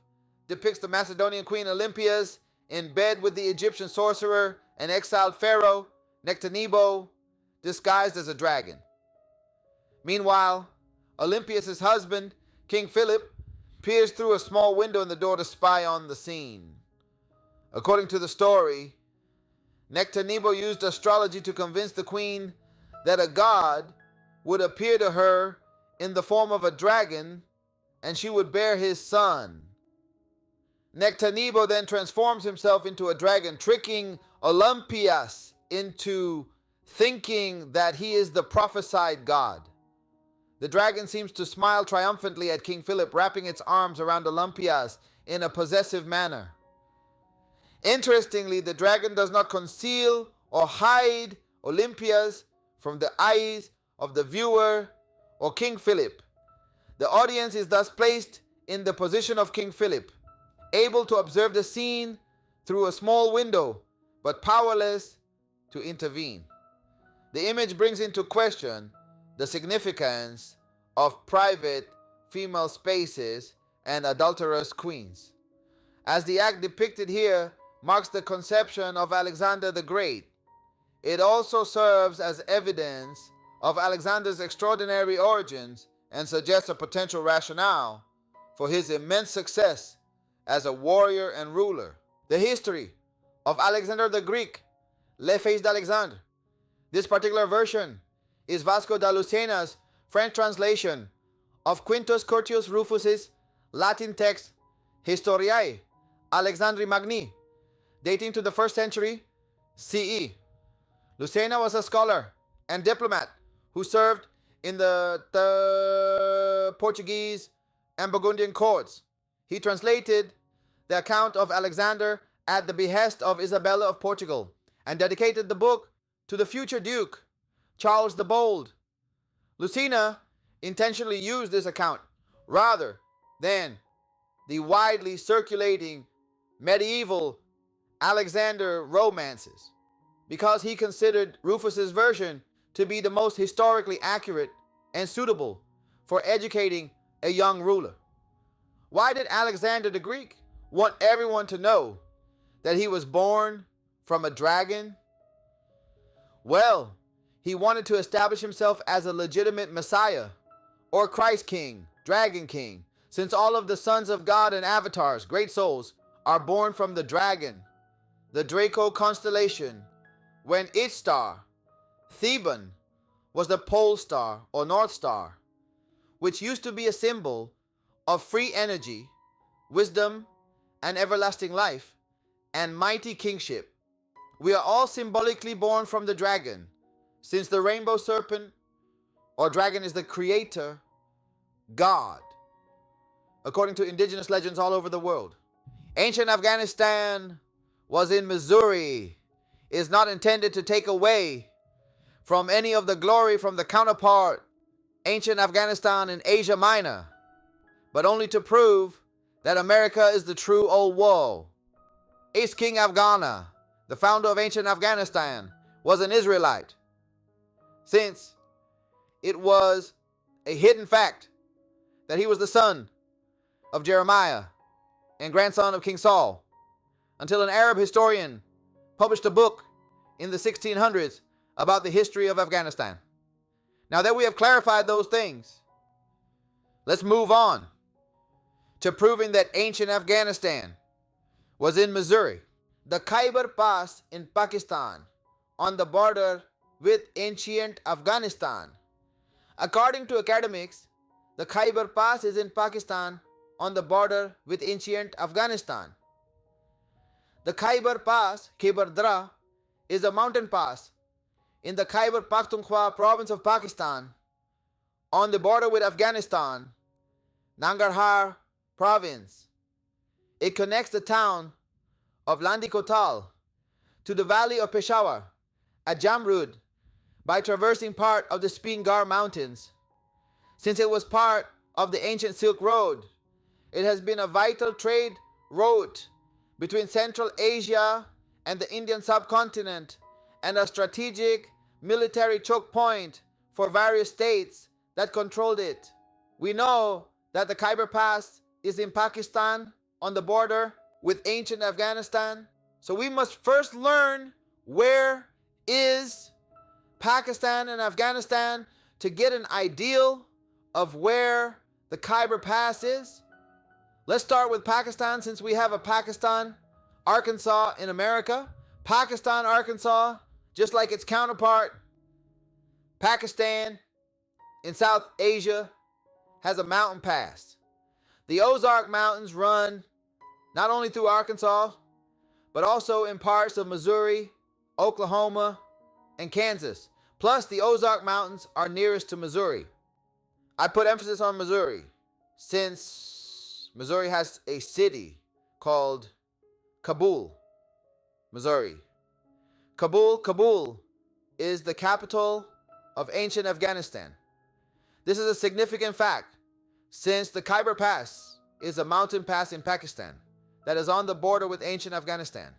depicts the Macedonian Queen Olympias in bed with the Egyptian sorcerer and exiled pharaoh Nectanebo, disguised as a dragon. Meanwhile, Olympias' husband, King Philip, peers through a small window in the door to spy on the scene. According to the story, Nectanebo used astrology to convince the queen that a god would appear to her in the form of a dragon and she would bear his son. Nectanebo then transforms himself into a dragon, tricking Olympias into thinking that he is the prophesied god. The dragon seems to smile triumphantly at King Philip, wrapping its arms around Olympias in a possessive manner. Interestingly, the dragon does not conceal or hide Olympias from the eyes of the viewer or King Philip. The audience is thus placed in the position of King Philip, able to observe the scene through a small window, but powerless to intervene. The image brings into question the significance of private female spaces and adulterous queens, as the act depicted here marks the conception of Alexander the Great. It also serves as evidence of Alexander's extraordinary origins and suggests a potential rationale for his immense success as a warrior and ruler. The history of Alexander the Greek, Les Faits d'Alexandre. This particular version is Vasco da Lucena's French translation of Quintus Curtius Rufus's Latin text Historiae Alexandri Magni, dating to the 1st century CE. Lucena was a scholar and diplomat who served in the Portuguese and Burgundian courts. He translated the account of Alexander at the behest of Isabella of Portugal and dedicated the book to the future Duke, Charles the Bold. Lucena intentionally used this account rather than the widely circulating medieval Alexander romances, because he considered Rufus's version to be the most historically accurate and suitable for educating a young ruler. Why did Alexander the Greek want everyone to know that he was born from a dragon? Well, he wanted to establish himself as a legitimate Messiah, or Christ King, Dragon King, since all of the sons of God and avatars, great souls, are born from the dragon, the Draco constellation, when its star, Theban, was the pole star or north star, which used to be a symbol of free energy, wisdom, and everlasting life, and mighty kingship. We are all symbolically born from the dragon, since the rainbow serpent or dragon is the creator, God, according to indigenous legends all over the world. Ancient Afghanistan was in Missouri, is not intended to take away from any of the glory from the counterpart, ancient Afghanistan in Asia Minor, but only to prove that America is the true old world. Ace King Afghana, the founder of ancient Afghanistan, was an Israelite, since it was a hidden fact that he was the son of Jeremiah and grandson of King Saul, until an Arab historian published a book in the 1600s about the history of Afghanistan. Now that we have clarified those things, let's move on to proving that ancient Afghanistan was in Missouri. The KHYBER Pass in Pakistan, on the border with ancient Afghanistan. According to academics, the KHYBER Pass is in Pakistan on the border with ancient Afghanistan. The KHYBER Pass, Khyber Dara, is a mountain pass in the Khyber Pakhtunkhwa province of Pakistan on the border with Afghanistan, Nangarhar province. It connects the town of Landi Kotal to the valley of Peshawar at Jamrud by traversing part of the Spingar Mountains. Since it was part of the ancient Silk Road, it has been a vital trade route between Central Asia and the Indian subcontinent, and a strategic military choke point for various states that controlled it. We know that the Khyber Pass is in Pakistan on the border with ancient Afghanistan. So we must first learn where is Pakistan and Afghanistan to get an ideal of where the Khyber Pass is. Let's start with Pakistan, since we have a Pakistan, Arkansas in America. Pakistan, Arkansas, just like its counterpart, Pakistan in South Asia, has a mountain pass. The Ozark Mountains run not only through Arkansas, but also in parts of Missouri, Oklahoma, and Kansas. Plus, the Ozark Mountains are nearest to Missouri. I put emphasis on Missouri, since Missouri has a city called KABOOL, Missouri. Kabul is the capital of ancient Afghanistan. This is a significant fact, since the Khyber Pass is a mountain pass in Pakistan that is on the border with ancient Afghanistan.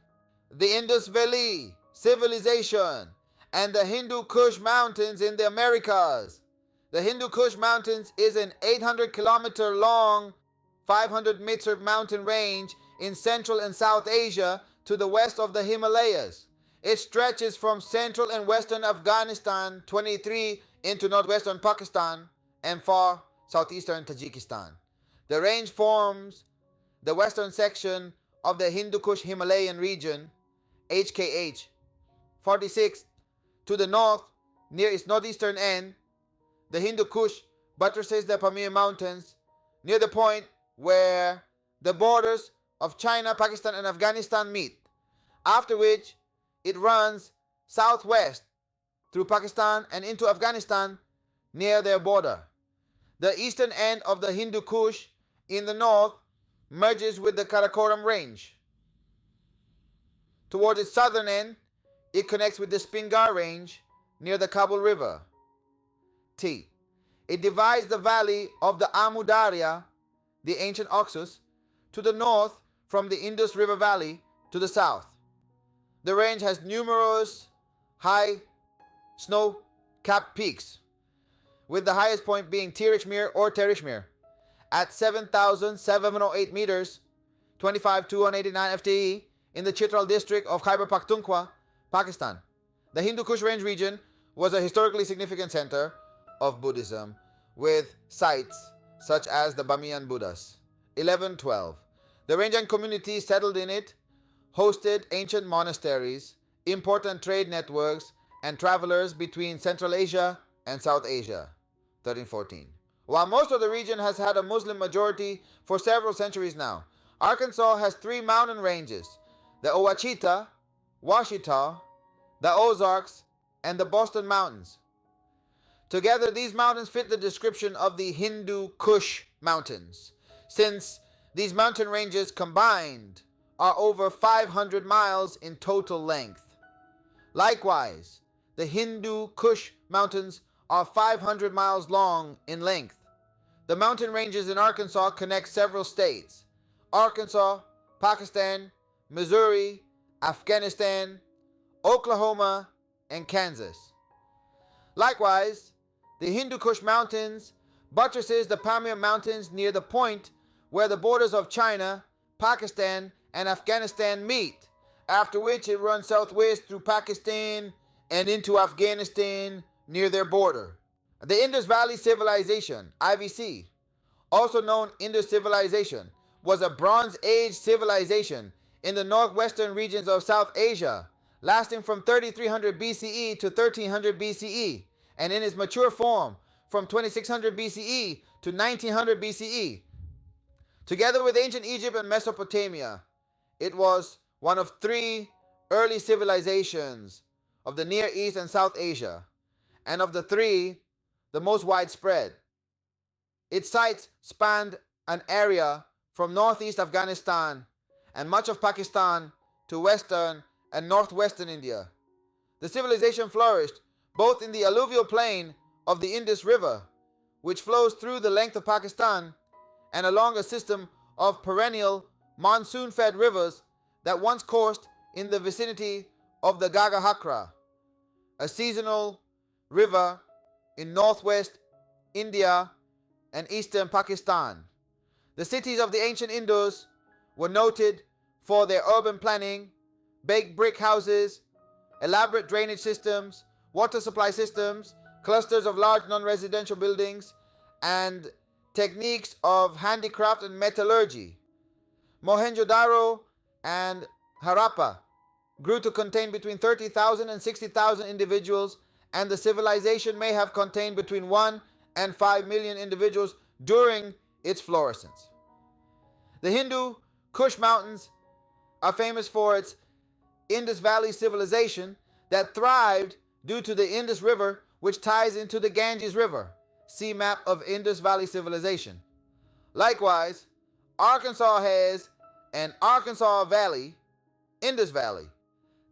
The Indus Valley civilization and the Hindu Kush Mountains in the Americas. The Hindu Kush Mountains is an 800-kilometer long, 500-meter mountain range in Central and South Asia to the west of the Himalayas. It stretches from central and western Afghanistan 23 into northwestern Pakistan and far southeastern Tajikistan. The range forms the western section of the Hindu Kush Himalayan region, HKH. 46 to the north, near its northeastern end, the Hindu Kush buttresses the Pamir Mountains near the point where the borders of China, Pakistan, and Afghanistan meet, after which it runs southwest through Pakistan and into Afghanistan near their border. The eastern end of the Hindu Kush in the north merges with the Karakoram Range. Towards its southern end, it connects with the Spingar Range near the Kabul River. T. It divides the valley of the Amu Darya, the ancient Oxus, to the north from the Indus River Valley to the south. The range has numerous high snow-capped peaks, with the highest point being Tirishmir or Terishmir at 7,708 meters, 25,289 FTE in the Chitral district of Khyber Pakhtunkhwa, Pakistan. The Hindu Kush Range region was a historically significant center of Buddhism, with sites such as the Bamiyan Buddhas. 1112. The range and communities settled in it hosted ancient monasteries, important trade networks, and travelers between Central Asia and South Asia. 1314. While most of the region has had a Muslim majority for several centuries now, Arkansas has three mountain ranges: the OUACHITA, OUACHITA, the Ozarks, and the Boston Mountains. Together, these mountains fit the description of the Hindu Kush Mountains, since these mountain ranges combined are over 500 miles in total length. Likewise, the Hindu Kush Mountains are 500 miles long in length. The mountain ranges in Arkansas connect several states: Arkansas, Pakistan, Missouri, Afghanistan, Oklahoma, and Kansas. Likewise, the Hindu Kush Mountains buttresses the Pamir Mountains near the point where the borders of China, Pakistan, and Afghanistan meet, after which it runs southwest through Pakistan and into Afghanistan near their border. The Indus Valley Civilization, IVC, also known Indus Civilization, was a Bronze Age civilization in the northwestern regions of South Asia, lasting from 3300 BCE to 1300 BCE, and in its mature form from 2600 BCE to 1900 BCE. Together with ancient Egypt and Mesopotamia, it was one of three early civilizations of the Near East and South Asia, and of the three, the most widespread. Its sites spanned an area from northeast Afghanistan and much of Pakistan to western and northwestern India. The civilization flourished both in the alluvial plain of the Indus River, which flows through the length of Pakistan, and along a system of perennial monsoon-fed rivers that once coursed in the vicinity of the Gagahakra, a seasonal river in northwest India and eastern Pakistan. The cities of the ancient Indus were noted for their urban planning, baked brick houses, elaborate drainage systems, water supply systems, clusters of large non-residential buildings, and techniques of handicraft and metallurgy. Mohenjo-daro and Harappa grew to contain between 30,000 and 60,000 individuals, and the civilization may have contained between 1 and 5 million individuals during its fluorescence. The Hindu Kush Mountains are famous for its Indus Valley civilization that thrived due to the Indus River, which ties into the Ganges River. See map of Indus Valley civilization. Likewise, Arkansas has an Arkansas Valley, Indus Valley,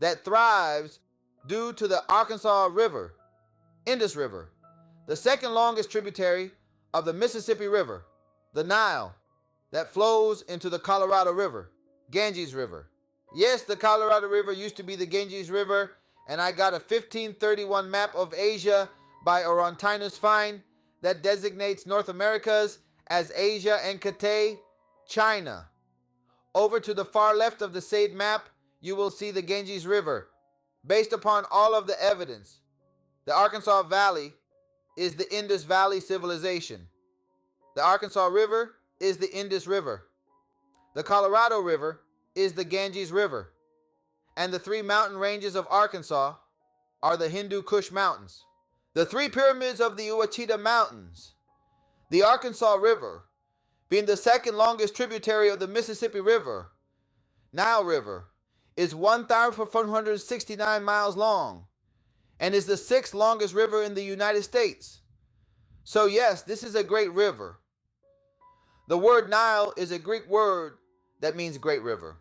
that thrives due to the Arkansas River, Indus River, the second longest tributary of the Mississippi River, the Nile, that flows into the Colorado River, Ganges River. Yes, the Colorado River used to be the Ganges River, and I got a 1531 map of Asia by Orontinus Fine that designates North Americas as Asia and Cathay, China. Over to the far left of the said map, you will see the Ganges River. Based upon all of the evidence, the Arkansas Valley is the Indus Valley civilization. The Arkansas River is the Indus River. The Colorado River is the Ganges River. And the three mountain ranges of Arkansas are the Hindu Kush Mountains. The three pyramids of the OUACHITA Mountains. The Arkansas River, being the second longest tributary of the Mississippi River, Nile River, is 1,469 miles long and is the sixth longest river in the United States. So yes, this is a great river. The word Nile is a Greek word that means great river.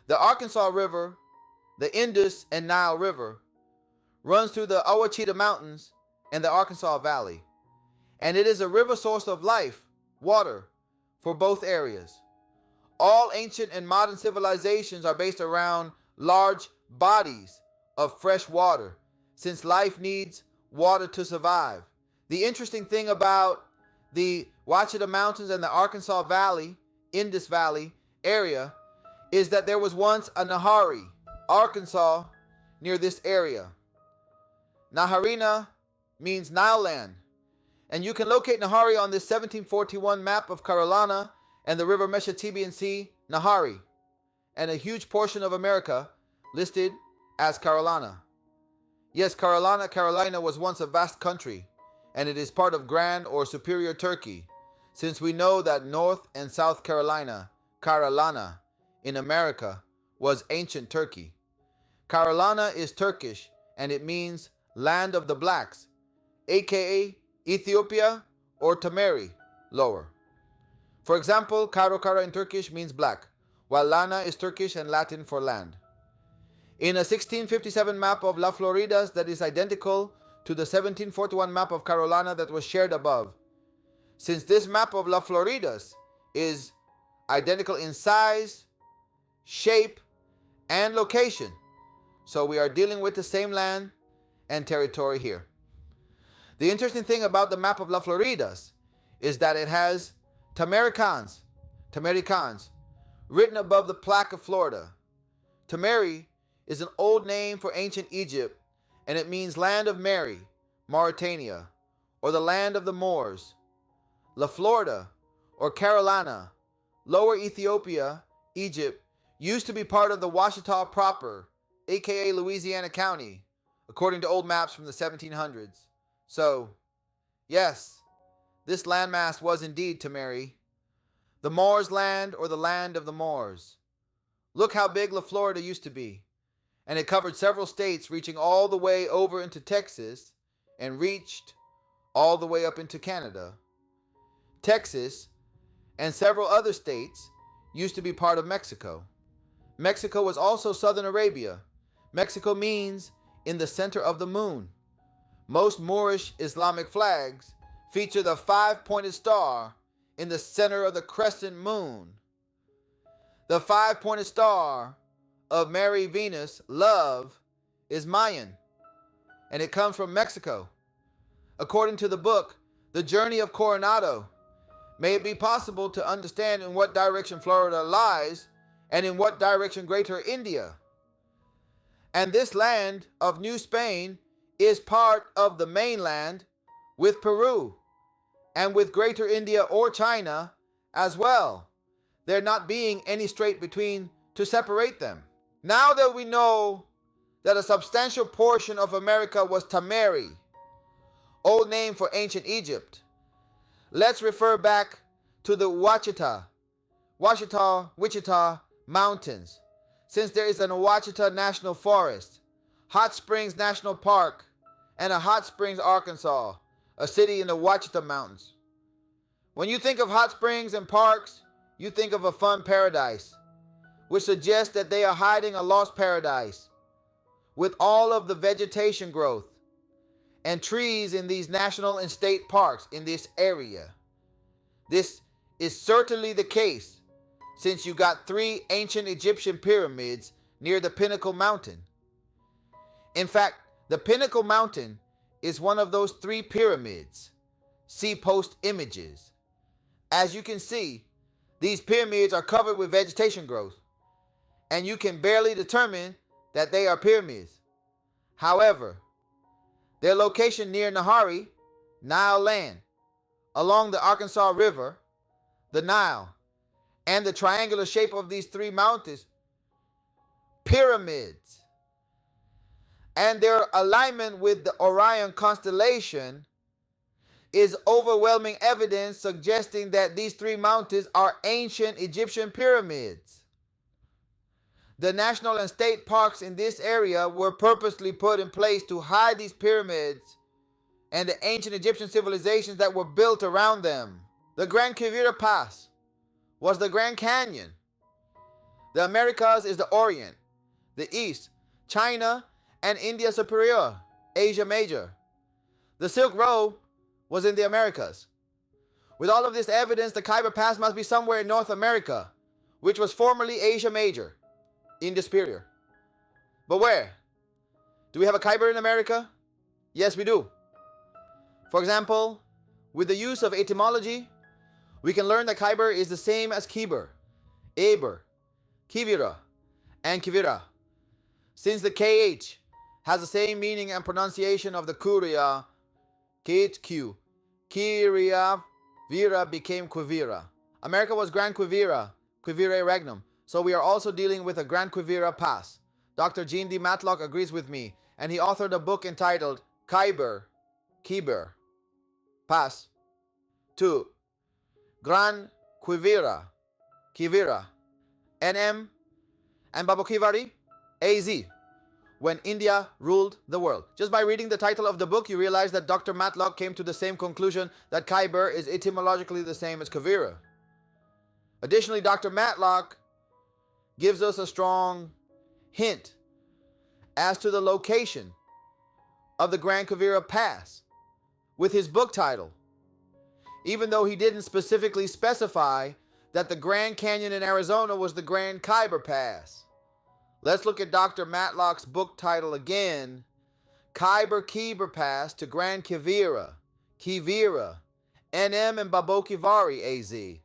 The Arkansas River, the Indus and Nile River, runs through the OUACHITA Mountains and the Arkansas Valley, and it is a river source of life, water, for both areas. All ancient and modern civilizations are based around large bodies of fresh water, since life needs water to survive. The interesting thing about the OUACHITA Mountains and the Arkansas Valley, Indus Valley area, is that there was once a Nahari, Arkansas, near this area. Naharina means Nile land, and you can locate Nahari on this 1741 map of Carolina and the river Meshotebian Sea, Nahari, and a huge portion of America listed as Carolina. Yes, Carolina was once a vast country, and it is part of Grand or Superior Turkey, since we know that North and South Carolina, in America, was ancient Turkey. Carolina is Turkish, and it means land of the blacks, aka Ethiopia or Tamari, lower. For example, Kara in Turkish means black, while Lana is Turkish and Latin for land. In a 1657 map of La Floridas that is identical to the 1741 map of Carolina that was shared above. Since this map of La Floridas is identical in size, shape, and location, so we are dealing with the same land and territory here. The interesting thing about the map of La Floridas is that it has Tamaricans, written above the plaque of Florida. Tamari is an old name for ancient Egypt, and it means land of Mary, Mauritania, or the land of the Moors. La Florida, or Carolina, Lower Ethiopia, Egypt, used to be part of the OUACHITA proper, aka Louisiana County, according to old maps from the 1700s. So, yes, this landmass was indeed Tamari, the Moors' land or the land of the Moors. Look how big La Florida used to be, and it covered several states, reaching all the way over into Texas and reached all the way up into Canada. Texas and several other states used to be part of Mexico. Mexico was also Southern Arabia. Mexico means in the center of the moon. Most Moorish Islamic flags feature the five-pointed star in the center of the crescent moon. The five-pointed star of Mary Venus, love, is Mayan, and it comes from Mexico. According to the book, The Journey of Coronado, may it be possible to understand in what direction Florida lies and in what direction Greater India. And this land of New Spain is part of the mainland with Peru and with Greater India or China as well, there not being any strait between to separate them. Now that we know that a substantial portion of America was Tamari, old name for ancient Egypt, let's refer back to the Wichita Mountains, since there is an OUACHITA National Forest, Hot Springs National Park, and a Hot Springs, Arkansas, a city in the Ouachita Mountains. When you think of hot springs and parks, you think of a fun paradise, which suggests that they are hiding a lost paradise with all of the vegetation growth and trees in these national and state parks in this area. This is certainly the case since you got 3 ancient Egyptian pyramids near the Pinnacle Mountain. In fact, the Pinnacle Mountain is one of those 3 pyramids. See post images. As you can see, these pyramids are covered with vegetation growth, and you can barely determine that they are pyramids. However, their location near Nahari, Nile land, along the Arkansas River, the Nile, and the triangular shape of these 3 mountains, pyramids, and their alignment with the Orion constellation is overwhelming evidence suggesting that these 3 mountains are ancient Egyptian pyramids. The national and state parks in this area were purposely put in place to hide these pyramids and the ancient Egyptian civilizations that were built around them. The Grand QUIVIRA Pass was the Grand Canyon. The Americas is the Orient, the East, China, and India Superior, Asia Major. The Silk Road was in the Americas. With all of this evidence, the KHYBER Pass must be somewhere in North America, which was formerly Asia Major, Indus Superior. But where? Do we have a KHYBER in America? Yes, we do. For example, with the use of etymology, we can learn that KHYBER is the same as KHYBER, ABER, QUIVIRA, and QUIVIRA, since the KH has the same meaning and pronunciation of the Kuria, KHQ. Kiria Vira became QUIVIRA. America was Grand QUIVIRA, QUIVIRA Regnum, so we are also dealing with a Grand QUIVIRA Pass. Dr. Gene D. Matlock agrees with me, and he authored a book entitled KHYBER, Pass, 2. Grand QUIVIRA, NM, and Babokivari, AZ, when India ruled the world. Just by reading the title of the book, you realize that Dr. Matlock came to the same conclusion that KHYBER is etymologically the same as QUIVIRA. Additionally, Dr. Matlock gives us a strong hint as to the location of the Grand QUIVIRA Pass with his book title, even though he didn't specifically specify that the Grand Canyon in Arizona was the Grand KHYBER Pass. Let's look at Dr. Matlock's book title again, KHYBER Pass to Grand QUIVIRA, NM and Babokivari AZ.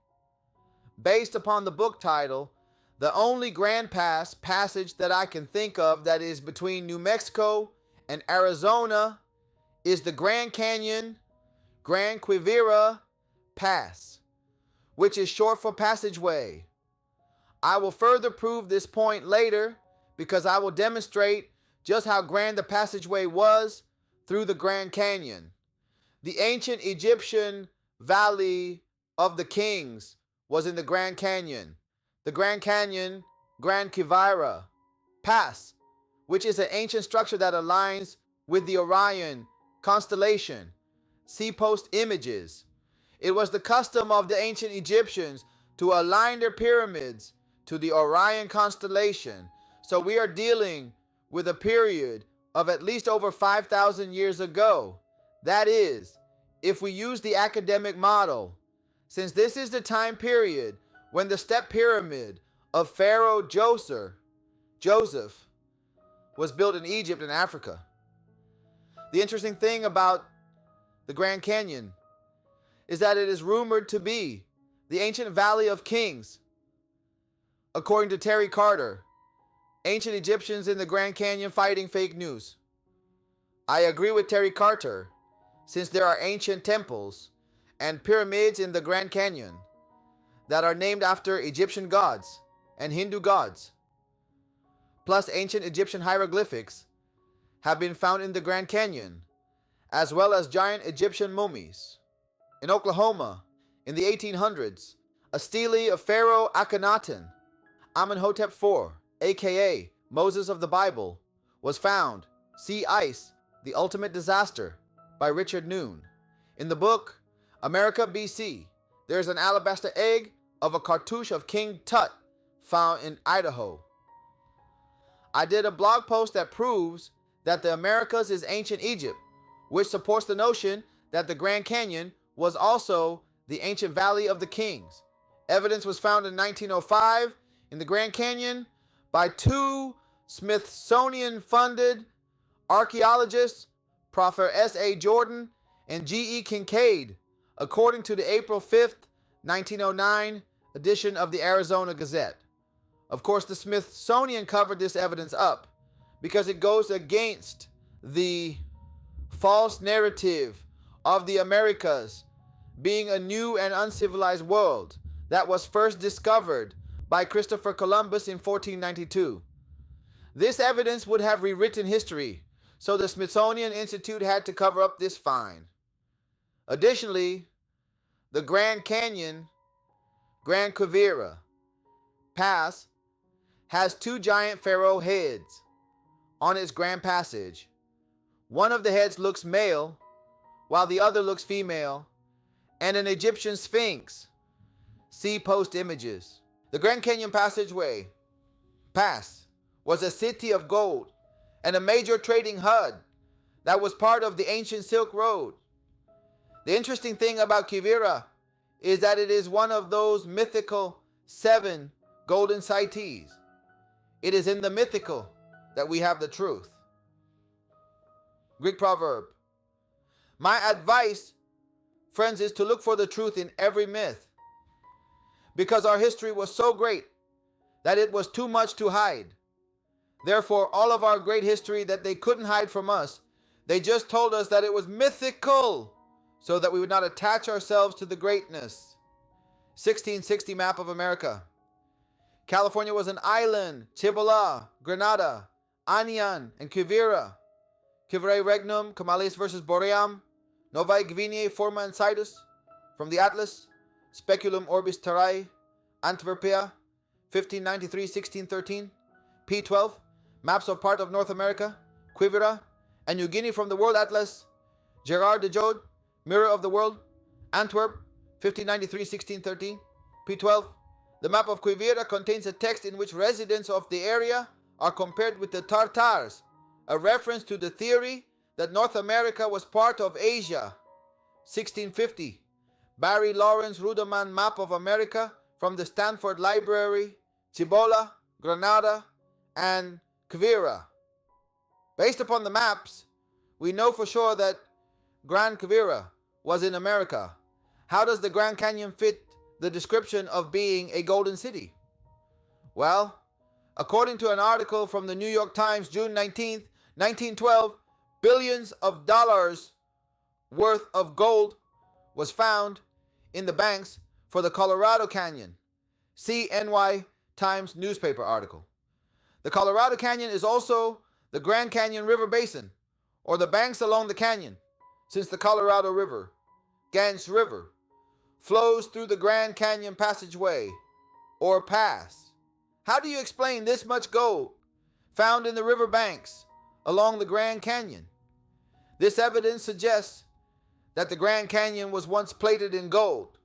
Based upon the book title, the only Grand Pass passage that I can think of that is between New Mexico and Arizona is the Grand Canyon, Grand QUIVIRA Pass, which is short for Passageway. I will further prove this point later because I will demonstrate just how grand the passageway was through the Grand Canyon. The ancient Egyptian Valley of the Kings was in the Grand Canyon. The Grand Canyon, Grand QUIVIRA Pass, which is an ancient structure that aligns with the Orion constellation. See post images. It was the custom of the ancient Egyptians to align their pyramids to the Orion constellation. So we are dealing with a period of at least over 5,000 years ago. That is, if we use the academic model, since this is the time period when the step pyramid of Pharaoh Djoser Joseph was built in Egypt and Africa. The interesting thing about the Grand Canyon is that it is rumored to be the ancient Valley of Kings. According to Terry Carter, Ancient Egyptians in the Grand Canyon fighting fake news. I agree with Terry Carter, since there are ancient temples and pyramids in the Grand Canyon that are named after Egyptian gods and Hindu gods. Plus, ancient Egyptian hieroglyphics have been found in the Grand Canyon, as well as giant Egyptian mummies. In Oklahoma, in the 1800s, a stele of Pharaoh Akhenaten, Amenhotep IV, aka Moses of the Bible, was found. See Ice, the Ultimate Disaster by Richard Noon. In the book America BC, there is an alabaster egg of a cartouche of King Tut found in Idaho. I did a blog post that proves that the Americas is ancient Egypt, which supports the notion that the Grand Canyon was also the ancient Valley of the Kings. Evidence was found in 1905 in the Grand Canyon by two Smithsonian-funded archaeologists, Prof. S.A. Jordan and G.E. Kincaid, according to the April 5th, 1909 edition of the Arizona Gazette. Of course, the Smithsonian covered this evidence up because it goes against the false narrative of the Americas being a new and uncivilized world that was first discovered by Christopher Columbus in 1492. This evidence would have rewritten history, so the Smithsonian Institute had to cover up this find. Additionally, the Grand Canyon, Grand QUIVIRA Pass, has two giant pharaoh heads on its Grand Passage. One of the heads looks male, while the other looks female, and an Egyptian sphinx. See post images. The Grand Canyon Passageway Pass was a city of gold and a major trading hub that was part of the ancient Silk Road. The interesting thing about QUIVIRA is that it is one of those mythical 7 golden cities. It is in the mythical that we have the truth. Greek proverb. My advice, friends, is to look for the truth in every myth, because our history was so great that it was too much to hide. Therefore, all of our great history that they couldn't hide from us, they just told us that it was mythical so that we would not attach ourselves to the greatness. 1660 map of America. California was an island. Cibola, Grenada, Anian, and QUIVIRA. QUIVIRA regnum, Camales versus Boream, Novae Guineae, Forma and Sidus, from the Atlas, Speculum Orbis Terrae, Antwerpia, 1593-1613, P12, maps of part of North America, QUIVIRA, and New Guinea from the World Atlas, Gerard de Jode, Mirror of the World, Antwerp, 1593-1613, P12. The map of QUIVIRA contains a text in which residents of the area are compared with the Tartars, a reference to the theory that North America was part of Asia. 1650. Barry Lawrence Ruderman Map of America from the Stanford Library, Cibola, Granada, and QUIVIRA. Based upon the maps, we know for sure that Grand QUIVIRA was in America. How does the Grand Canyon fit the description of being a golden city? Well, according to an article from the New York Times, June 19th, 1912, billions of dollars worth of gold was found in the banks for the Colorado Canyon. See NY Times newspaper article. The Colorado Canyon is also the Grand Canyon River Basin, or the banks along the canyon, since the Colorado River, Gans River, flows through the Grand Canyon Passageway, or pass. How do you explain this much gold found in the river banks along the Grand Canyon? This evidence suggests that the Grand Canyon was once plated in gold,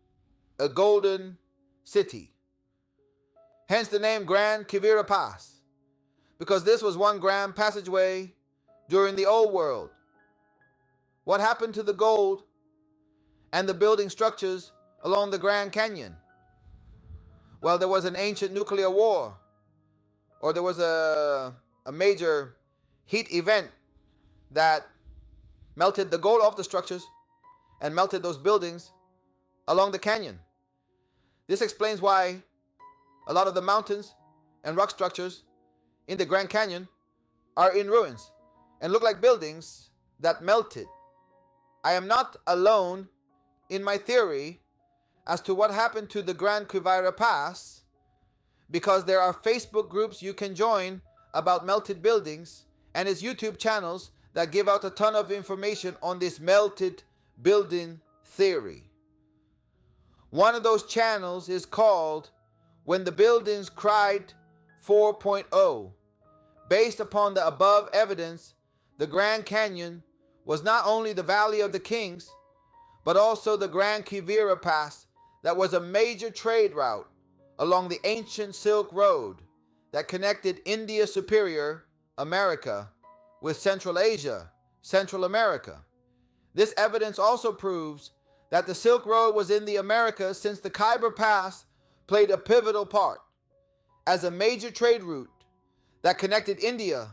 a golden city. Hence the name Grand QUIVIRA Pass, because this was one grand passageway during the old world. What happened to the gold and the building structures along the Grand Canyon? Well, there was an ancient nuclear war or there was a major heat event that melted the gold off the structures and melted those buildings along the canyon. This explains why a lot of the mountains and rock structures in the Grand Canyon are in ruins and look like buildings that melted. I am not alone in my theory as to what happened to the Grand QUIVIRA Pass, because there are Facebook groups you can join about melted buildings and its YouTube channels that give out a ton of information on this melted building theory. One of those channels is called When the Buildings Cried 4.0. Based upon the above evidence, the Grand Canyon was not only the Valley of the Kings, but also the Grand QUIVIRA Pass that was a major trade route along the ancient Silk Road that connected India Superior, America, with Central Asia, Central America. This evidence also proves that the Silk Road was in the Americas, since the KHYBER Pass played a pivotal part as a major trade route that connected India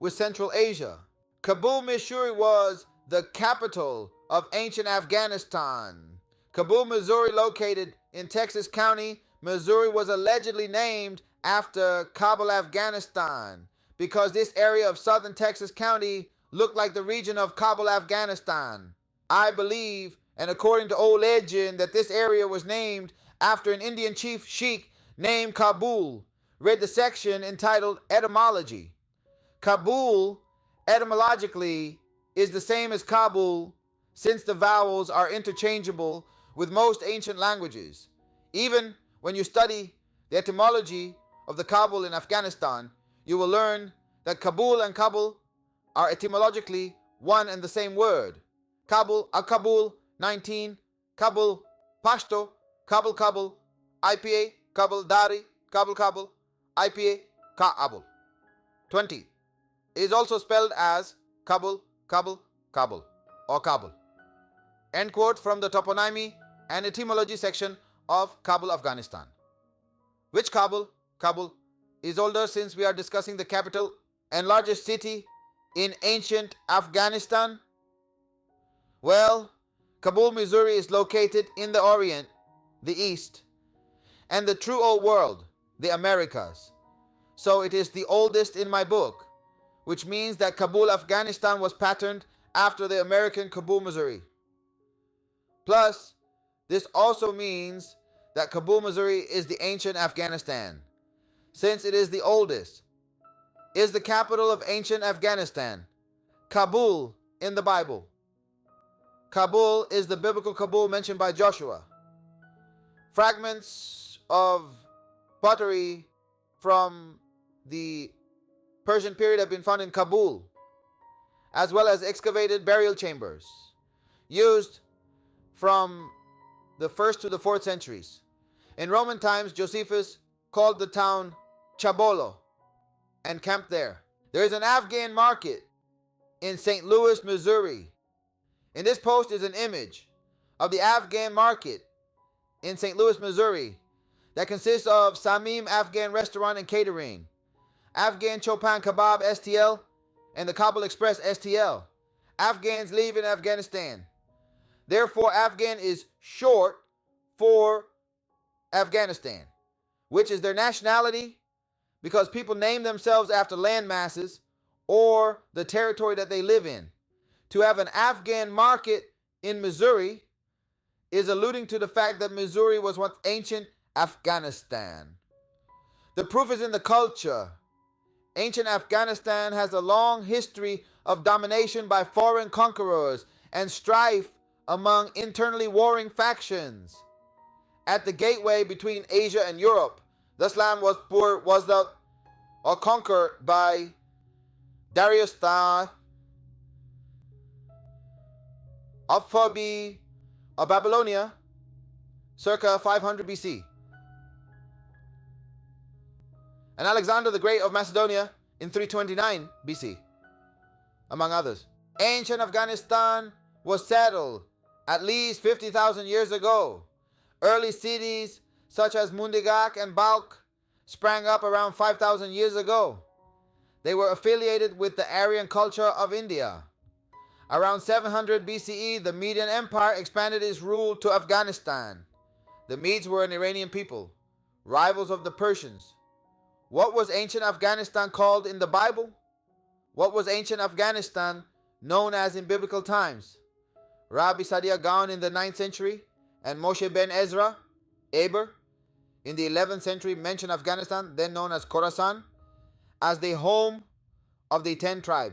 with Central Asia. KABOOL, MISSIOURI was the capital of ancient Afghanistan. KABOOL, Missouri, located in Texas County, Missouri, was allegedly named after Kabul, Afghanistan, because this area of southern Texas County looked like the region of Kabul, Afghanistan. I believe, and according to old legend, that this area was named after an Indian chief sheikh named Kabul. Read the section entitled Etymology. Kabul, etymologically, is the same as Kabul, since the vowels are interchangeable with most ancient languages. Even when you study the etymology of the Kabul in Afghanistan, you will learn that Kabul and Kabul are etymologically one and the same word. Kabul, Kabul, 19, Kabul, Pashto, Kabul, Kabul, IPA, Kabul, Dari, Kabul, Kabul, IPA, Kabul. 20. It is also spelled as Kabul, Kabul, Kabul, or Kabul. End quote from the toponymy and etymology section of Kabul, Afghanistan. Which Kabul? Kabul is older, since we are discussing the capital and largest city in ancient Afghanistan. Well, Kabul, Missouri is located in the Orient, the East, and the true old world, the Americas. So it is the oldest in my book, which means that Kabul, Afghanistan was patterned after the American Kabul, Missouri. Plus, this also means that Kabul, Missouri is the ancient Afghanistan, since it is the oldest, is the capital of ancient Afghanistan. Kabul in the Bible. Kabul is the biblical Kabul mentioned by Joshua. Fragments of pottery from the Persian period have been found in Kabul, as well as excavated burial chambers used from the 1st to the 4th centuries. In Roman times, Josephus called the town Chabolo and camped there. There is an Afghan market in St. Louis, Missouri. In this post is an image of the Afghan market in St. Louis, Missouri, that consists of Samim Afghan Restaurant and Catering, Afghan Chopin Kebab STL, and the Kabul Express STL. Afghans live in Afghanistan. Therefore, Afghan is short for Afghanistan, which is their nationality, because people name themselves after land masses or the territory that they live in. To have an Afghan market in Missouri is alluding to the fact that Missouri was once ancient Afghanistan. The proof is in the culture. Ancient Afghanistan has a long history of domination by foreign conquerors and strife among internally warring factions. At the gateway between Asia and Europe, this land was conquered by Darius III of Phoebe of Babylonia, circa 500 BC, and Alexander the Great of Macedonia in 329 BC, among others. Ancient Afghanistan was settled at least 50,000 years ago. Early cities such as Mundigak and Balkh sprang up around 5,000 years ago. They were affiliated with the Aryan culture of India. Around 700 BCE, the Median Empire expanded its rule to Afghanistan. The Medes were an Iranian people, rivals of the Persians. What was ancient Afghanistan called in the Bible? What was ancient Afghanistan known as in biblical times? Rabbi Saadia Gaon in the 9th century and Moshe ben Ezra, Eber, in the 11th century mentioned Afghanistan, then known as Khorasan, as the home of the 10 tribes.